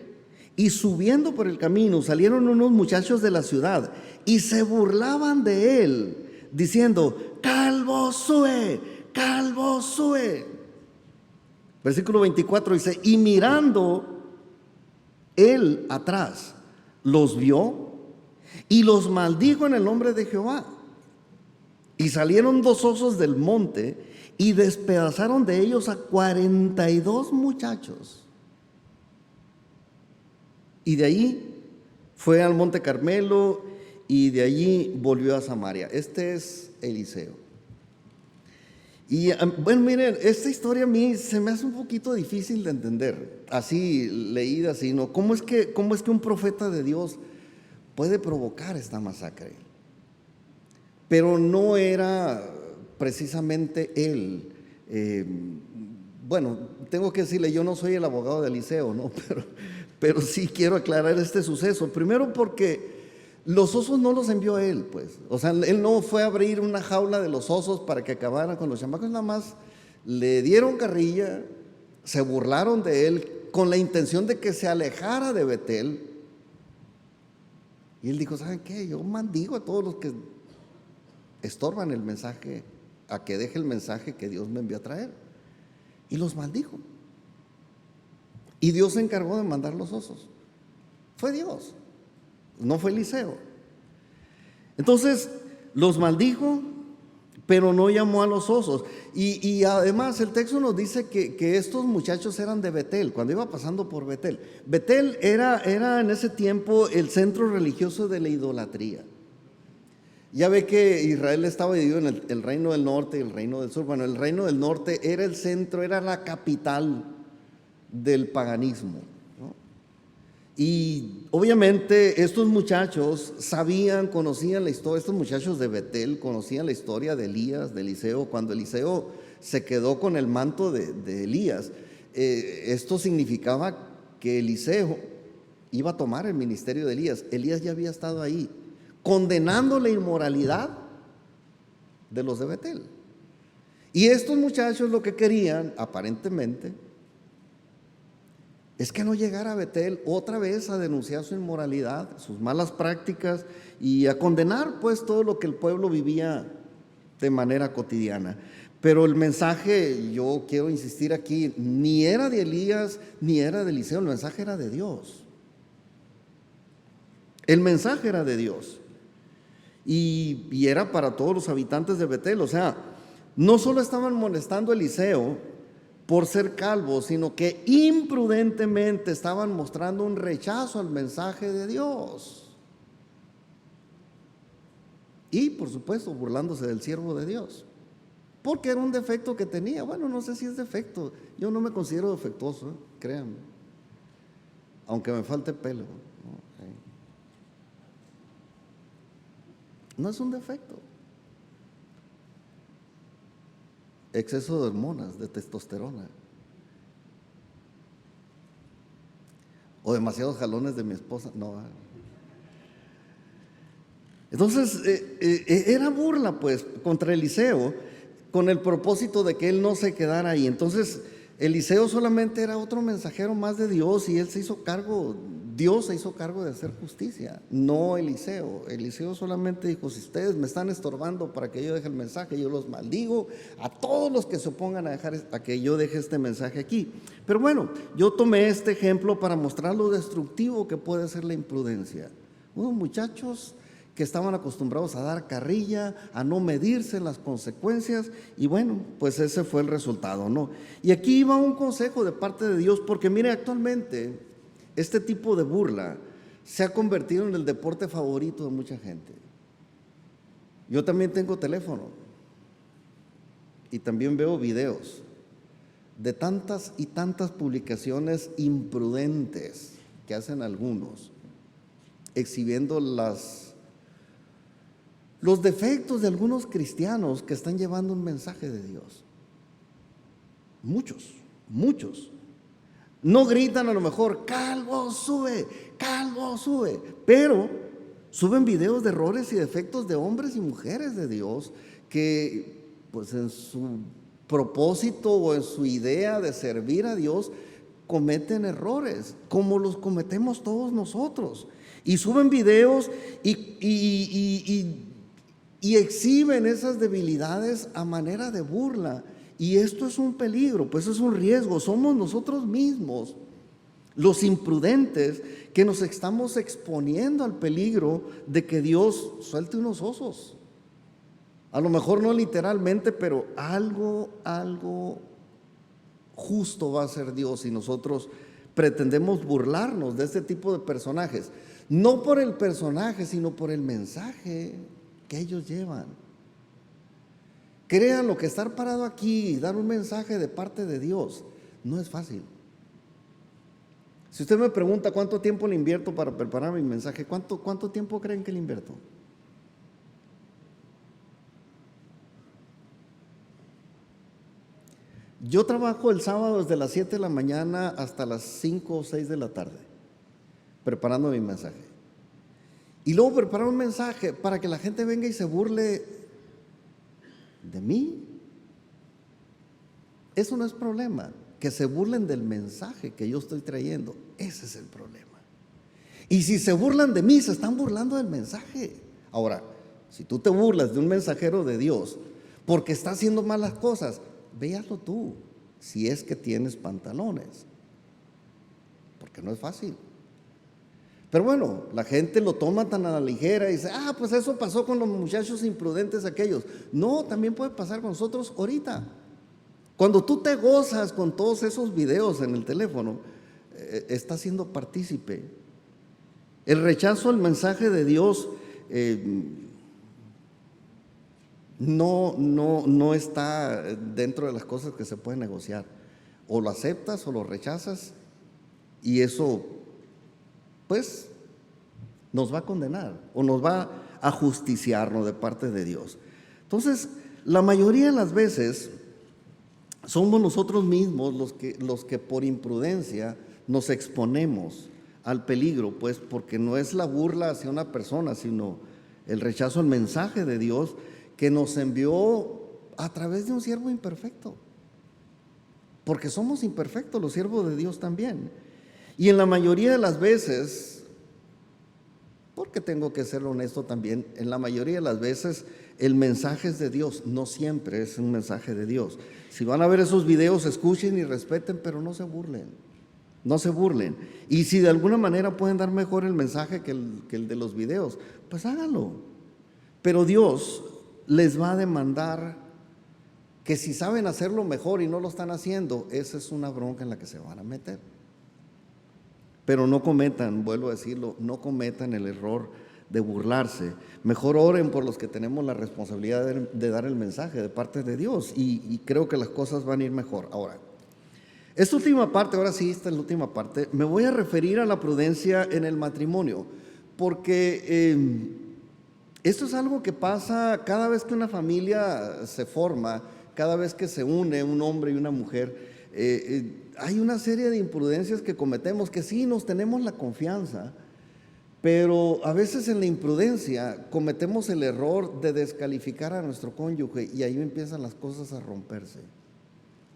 y subiendo por el camino salieron unos muchachos de la ciudad y se burlaban de él, diciendo: calvo sue, calvo sue. Versículo 24 dice: y mirando él atrás, los vio y los maldijo en el nombre de Jehová. Y salieron dos osos del monte y despedazaron de ellos a 42 muchachos. Y de ahí fue al monte Carmelo y de allí volvió a Samaria. Este es Eliseo. Y bueno, miren, esta historia a mí se me hace un poquito difícil de entender, así leída, así, ¿no? ¿Cómo es que un profeta de Dios puede provocar esta masacre? Pero no era precisamente él. Bueno, tengo que decirle, yo no soy el abogado de Eliseo, ¿no? Pero sí quiero aclarar este suceso. Primero porque los osos no los envió él, pues. O sea, él no fue a abrir una jaula de los osos para que acabaran con los chamacos, nada más le dieron carrilla, se burlaron de él con la intención de que se alejara de Betel. Y él dijo: ¿saben qué? Yo maldigo a todos los que estorban el mensaje, a que deje el mensaje que Dios me envió a traer. Y los maldijo. Y Dios se encargó de mandar los osos. Fue Dios, no fue Eliseo. Entonces los maldijo pero no llamó a los osos. Y además el texto nos dice que estos muchachos eran de Betel, cuando iba pasando por Betel. Betel era en ese tiempo el centro religioso de la idolatría. Ya ve que Israel estaba dividido en el reino del norte y el reino del sur. Bueno, el reino del norte era el centro, era la capital del paganismo, ¿no? Y obviamente estos muchachos conocían la historia, estos muchachos de Betel conocían la historia de Elías, de Eliseo. Cuando Eliseo se quedó con el manto de Elías, esto significaba que Eliseo iba a tomar el ministerio de Elías. Elías ya había estado ahí, condenando la inmoralidad de los de Betel. Y estos muchachos lo que querían, aparentemente, es que no llegara a Betel otra vez a denunciar su inmoralidad, sus malas prácticas y a condenar pues todo lo que el pueblo vivía de manera cotidiana. Pero el mensaje, yo quiero insistir aquí, ni era de Elías ni era de Eliseo, el mensaje era de Dios. El mensaje era de Dios. Y era para todos los habitantes de Betel. O sea, no solo estaban molestando a Eliseo por ser calvo, sino que imprudentemente estaban mostrando un rechazo al mensaje de Dios. Y por supuesto burlándose del siervo de Dios, porque era un defecto que tenía. Bueno, no sé si es defecto, yo no me considero defectuoso, créanme, aunque me falte pelo, no es un defecto. Exceso de hormonas, de testosterona, o demasiados jalones de mi esposa, no. Entonces era burla pues contra Eliseo, con el propósito de que él no se quedara ahí. Entonces Eliseo solamente era otro mensajero más de Dios, y él se hizo cargo, Dios se hizo cargo de hacer justicia, no Eliseo. Eliseo solamente dijo: si ustedes me están estorbando para que yo deje el mensaje, yo los maldigo a todos los que se opongan a que yo deje este mensaje aquí. Pero bueno, yo tomé este ejemplo para mostrar lo destructivo que puede ser la imprudencia. Unos muchachos que estaban acostumbrados a dar carrilla, a no medirse las consecuencias, y bueno, pues ese fue el resultado, ¿no? Y aquí va un consejo de parte de Dios, porque mire, actualmente este tipo de burla se ha convertido en el deporte favorito de mucha gente. Yo también tengo teléfono y también veo videos de tantas y tantas publicaciones imprudentes que hacen algunos, exhibiendo los defectos de algunos cristianos que están llevando un mensaje de Dios. Muchos. No gritan a lo mejor: calvo sube, pero suben videos de errores y defectos de hombres y mujeres de Dios que pues en su propósito o en su idea de servir a Dios cometen errores, como los cometemos todos nosotros. Y suben videos y exhiben esas debilidades a manera de burla. Y esto es un peligro, pues es un riesgo. Somos nosotros mismos, los imprudentes, que nos estamos exponiendo al peligro de que Dios suelte unos osos. A lo mejor no literalmente, pero algo justo va a hacer Dios si nosotros pretendemos burlarnos de este tipo de personajes. No por el personaje, sino por el mensaje que ellos llevan. Crean lo que estar parado aquí y dar un mensaje de parte de Dios no es fácil. Si usted me pregunta cuánto tiempo le invierto para preparar mi mensaje, ¿cuánto tiempo creen que le invierto? Yo trabajo el sábado desde las 7 de la mañana hasta las 5 o 6 de la tarde preparando mi mensaje. Y luego preparar un mensaje para que la gente venga y se burle de mí. Eso no es problema. Que se burlen del mensaje que yo estoy trayendo, ese es el problema. Y si se burlan de mí, se están burlando del mensaje. Ahora, si tú te burlas de un mensajero de Dios porque está haciendo malas cosas, véalo tú, si es que tienes pantalones, porque no es fácil. Pero bueno, la gente lo toma tan a la ligera y dice, pues eso pasó con los muchachos imprudentes aquellos. No, también puede pasar con nosotros ahorita. Cuando tú te gozas con todos esos videos en el teléfono, estás siendo partícipe. El rechazo al mensaje de Dios no está dentro de las cosas que se pueden negociar. O lo aceptas o lo rechazas, y eso pues nos va a condenar o nos va a justiciarnos de parte de Dios. Entonces, la mayoría de las veces somos nosotros mismos los que por imprudencia nos exponemos al peligro, pues porque no es la burla hacia una persona, sino el rechazo al mensaje de Dios que nos envió a través de un siervo imperfecto. Porque somos imperfectos, los siervos de Dios también. Y en la mayoría de las veces, porque tengo que ser honesto también, en la mayoría de las veces el mensaje es de Dios, no siempre es un mensaje de Dios. Si van a ver esos videos, escuchen y respeten, pero no se burlen, no se burlen. Y si de alguna manera pueden dar mejor el mensaje que el de los videos, pues háganlo. Pero Dios les va a demandar que si saben hacerlo mejor y no lo están haciendo, esa es una bronca en la que se van a meter. Pero no cometan, vuelvo a decirlo, no cometan el error de burlarse. Mejor oren por los que tenemos la responsabilidad de dar el mensaje de parte de Dios, y creo que las cosas van a ir mejor. Ahora, esta última parte, esta es la última parte, me voy a referir a la prudencia en el matrimonio, porque esto es algo que pasa cada vez que una familia se forma, cada vez que se une un hombre y una mujer. Hay una serie de imprudencias que cometemos, que sí nos tenemos la confianza, pero a veces en la imprudencia cometemos el error de descalificar a nuestro cónyuge, y ahí empiezan las cosas a romperse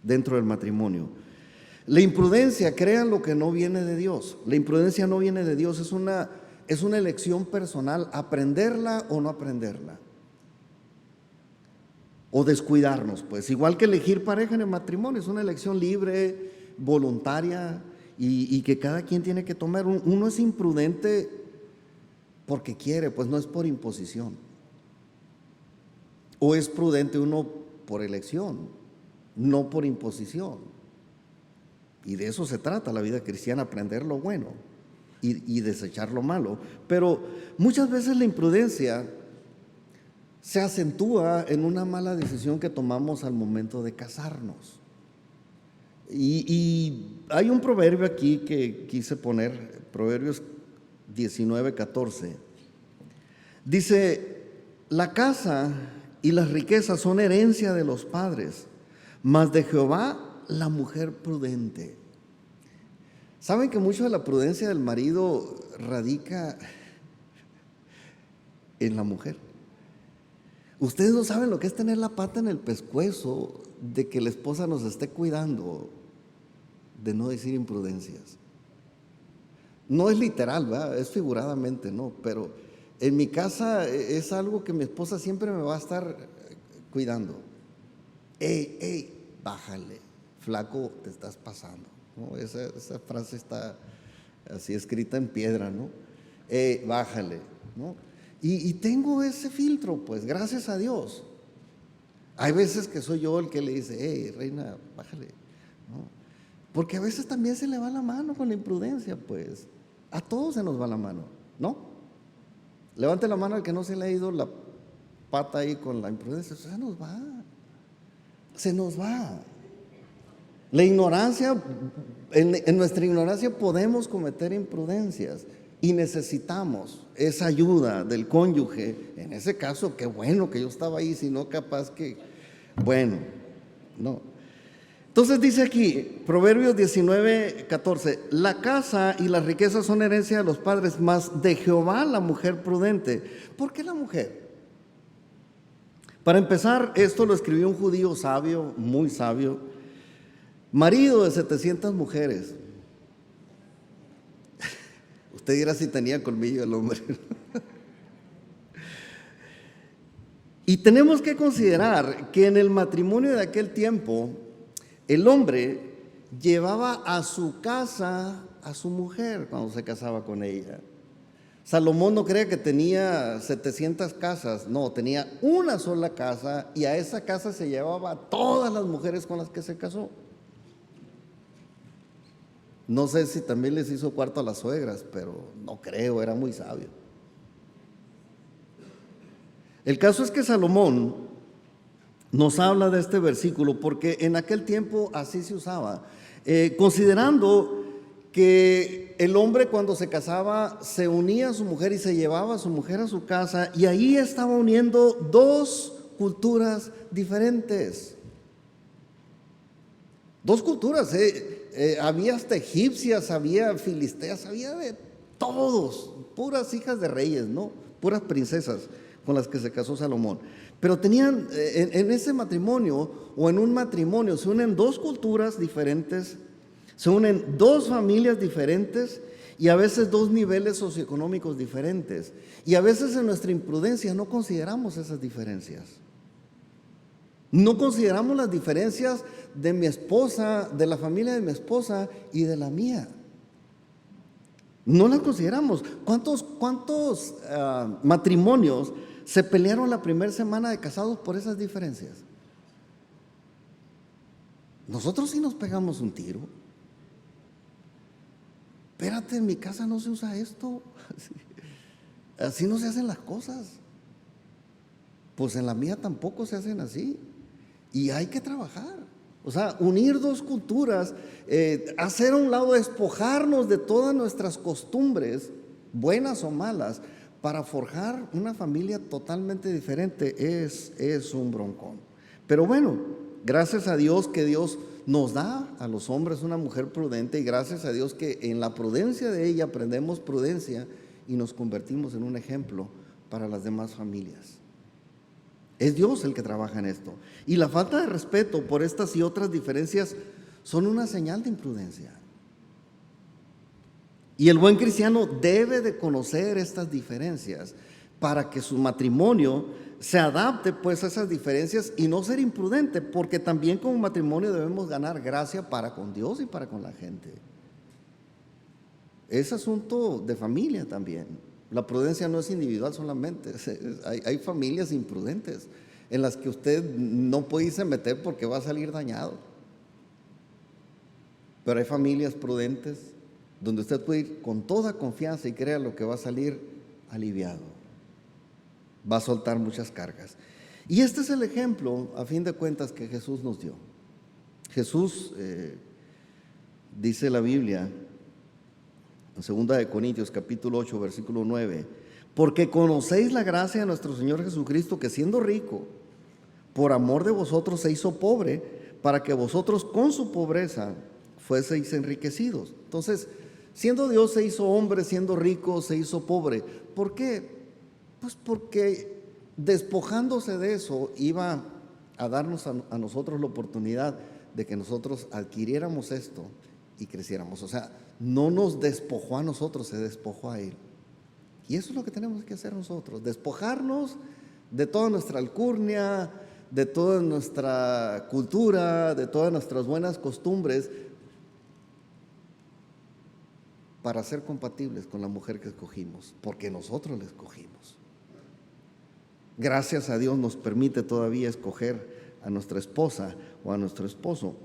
dentro del matrimonio. La imprudencia, crean lo que no viene de Dios. La imprudencia no viene de Dios, es una elección personal, aprenderla o no aprenderla, o descuidarnos, pues igual que elegir pareja en el matrimonio, es una elección libre, voluntaria, y que cada quien tiene que tomar. Uno es imprudente porque quiere, pues no es por imposición, o es prudente uno por elección, no por imposición. Y de eso se trata la vida cristiana, aprender lo bueno y desechar lo malo. Pero muchas veces la imprudencia se acentúa en una mala decisión que tomamos al momento de casarnos. Y hay un proverbio aquí que quise poner, Proverbios 19:14. Dice: la casa y las riquezas son herencia de los padres, mas de Jehová la mujer prudente. ¿Saben que mucho de la prudencia del marido radica en la mujer? Ustedes no saben lo que es tener la pata en el pescuezo de que la esposa nos esté cuidando de no decir imprudencias. No es literal, ¿verdad? Es figuradamente, ¿no? Pero en mi casa es algo que mi esposa siempre me va a estar cuidando. Ey, bájale, flaco, te estás pasando, ¿no? Esa frase está así escrita en piedra, ¿no? Bájale, ¿no? Y tengo ese filtro, pues, gracias a Dios. Hay veces que soy yo el que le dice: reina, bájale, ¿no? Porque a veces también se le va la mano con la imprudencia, pues. A todos se nos va la mano, ¿no? Levante la mano al que no se le ha ido la pata ahí con la imprudencia. Se nos va. Se nos va. La ignorancia, en nuestra ignorancia podemos cometer imprudencias y necesitamos esa ayuda del cónyuge. En ese caso, qué bueno que yo estaba ahí, si no capaz que, bueno, no. Entonces dice aquí, Proverbios 19:14, la casa y las riquezas son herencia de los padres, mas de Jehová la mujer prudente. ¿Por qué la mujer? Para empezar, esto lo escribió un judío sabio, muy sabio, marido de 700 mujeres. Usted dirá si tenía colmillo el hombre. Y tenemos que considerar que en el matrimonio de aquel tiempo, el hombre llevaba a su casa a su mujer cuando se casaba con ella. Salomón no cree que tenía 700 casas, no, tenía una sola casa y a esa casa se llevaba a todas las mujeres con las que se casó. No sé si también les hizo cuarto a las suegras, pero no creo, era muy sabio. El caso es que Salomón nos habla de este versículo porque en aquel tiempo así se usaba, considerando que el hombre cuando se casaba se unía a su mujer y se llevaba a su mujer a su casa, y ahí estaba uniendo dos culturas diferentes. Dos culturas, había hasta egipcias, había filisteas, había de todos, puras hijas de reyes, ¿no? Puras princesas con las que se casó Salomón. Pero tenían, en ese matrimonio o en un matrimonio se unen dos culturas diferentes, se unen dos familias diferentes y a veces dos niveles socioeconómicos diferentes. Y a veces en nuestra imprudencia no consideramos esas diferencias. No consideramos las diferencias de mi esposa, de la familia de mi esposa y de la mía. No las consideramos. ¿Cuántos matrimonios se pelearon la primera semana de casados por esas diferencias? Nosotros sí nos pegamos un tiro. Espérate, en mi casa no se usa esto. Así no se hacen las cosas. Pues en la mía tampoco se hacen así. Y hay que trabajar. O sea, unir dos culturas, hacer a un lado, despojarnos de todas nuestras costumbres, buenas o malas, para forjar una familia totalmente diferente, es un broncón. Pero bueno, gracias a Dios que Dios nos da a los hombres una mujer prudente, y gracias a Dios que en la prudencia de ella aprendemos prudencia y nos convertimos en un ejemplo para las demás familias. Es Dios el que trabaja en esto. Y la falta de respeto por estas y otras diferencias son una señal de imprudencia. Y el buen cristiano debe de conocer estas diferencias para que su matrimonio se adapte pues a esas diferencias y no ser imprudente, porque también como matrimonio debemos ganar gracia para con Dios y para con la gente. Es asunto de familia también. La prudencia no es individual solamente, hay familias imprudentes en las que usted no puede irse a meter porque va a salir dañado. Pero hay familias prudentes donde usted puede ir con toda confianza y crea lo que va a salir aliviado. Va a soltar muchas cargas. Y este es el ejemplo, a fin de cuentas, que Jesús nos dio. Jesús, dice la Biblia, en 2 Corintios capítulo 8, versículo 9, porque conocéis la gracia de nuestro Señor Jesucristo, que siendo rico, por amor de vosotros se hizo pobre, para que vosotros con su pobreza fueseis enriquecidos. Entonces, siendo Dios se hizo hombre, siendo rico se hizo pobre. ¿Por qué? Pues porque despojándose de eso iba a darnos a nosotros la oportunidad de que nosotros adquiriéramos esto y creciéramos. O sea, no nos despojó a nosotros, se despojó a Él. Y eso es lo que tenemos que hacer nosotros, despojarnos de toda nuestra alcurnia, de toda nuestra cultura, de todas nuestras buenas costumbres, para ser compatibles con la mujer que escogimos, porque nosotros la escogimos. Gracias a Dios nos permite todavía escoger a nuestra esposa o a nuestro esposo,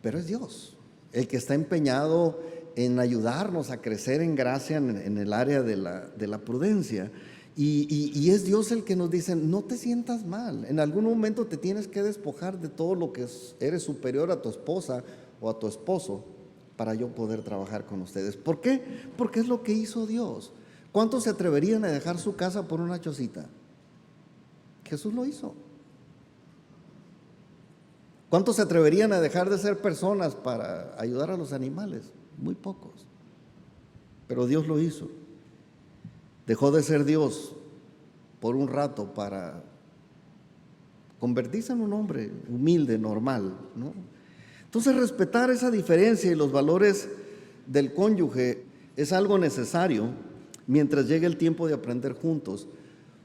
pero es Dios el que está empeñado en ayudarnos a crecer en gracia en el área de la prudencia. Y es Dios el que nos dice, no te sientas mal, en algún momento te tienes que despojar de todo lo que eres superior a tu esposa o a tu esposo para yo poder trabajar con ustedes. ¿Por qué? Porque es lo que hizo Dios. ¿Cuántos se atreverían a dejar su casa por una chocita? Jesús lo hizo. ¿Cuántos se atreverían a dejar de ser personas para ayudar a los animales? Muy pocos. Pero Dios lo hizo. Dejó de ser Dios por un rato para convertirse en un hombre humilde, normal, ¿no? Entonces, respetar esa diferencia y los valores del cónyuge es algo necesario mientras llegue el tiempo de aprender juntos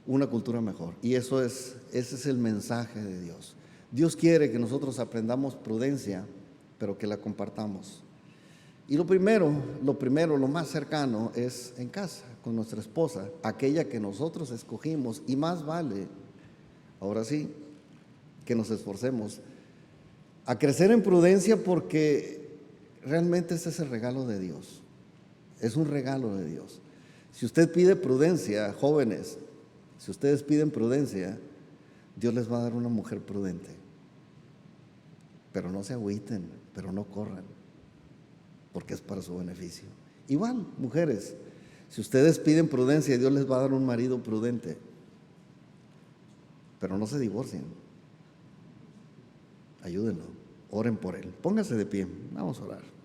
una cultura mejor. Y ese es el mensaje de Dios. Dios quiere que nosotros aprendamos prudencia, pero que la compartamos. Y lo primero, lo más cercano es en casa, con nuestra esposa, aquella que nosotros escogimos, y más vale, ahora sí, que nos esforcemos a crecer en prudencia, porque realmente ese es el regalo de Dios, es un regalo de Dios. Si usted pide prudencia, jóvenes, si ustedes piden prudencia, Dios les va a dar una mujer prudente. Pero no se agüiten, pero no corran, porque es para su beneficio. Igual, mujeres, si ustedes piden prudencia, Dios les va a dar un marido prudente, pero no se divorcien. Ayúdenlo, oren por él. Póngase de pie, vamos a orar.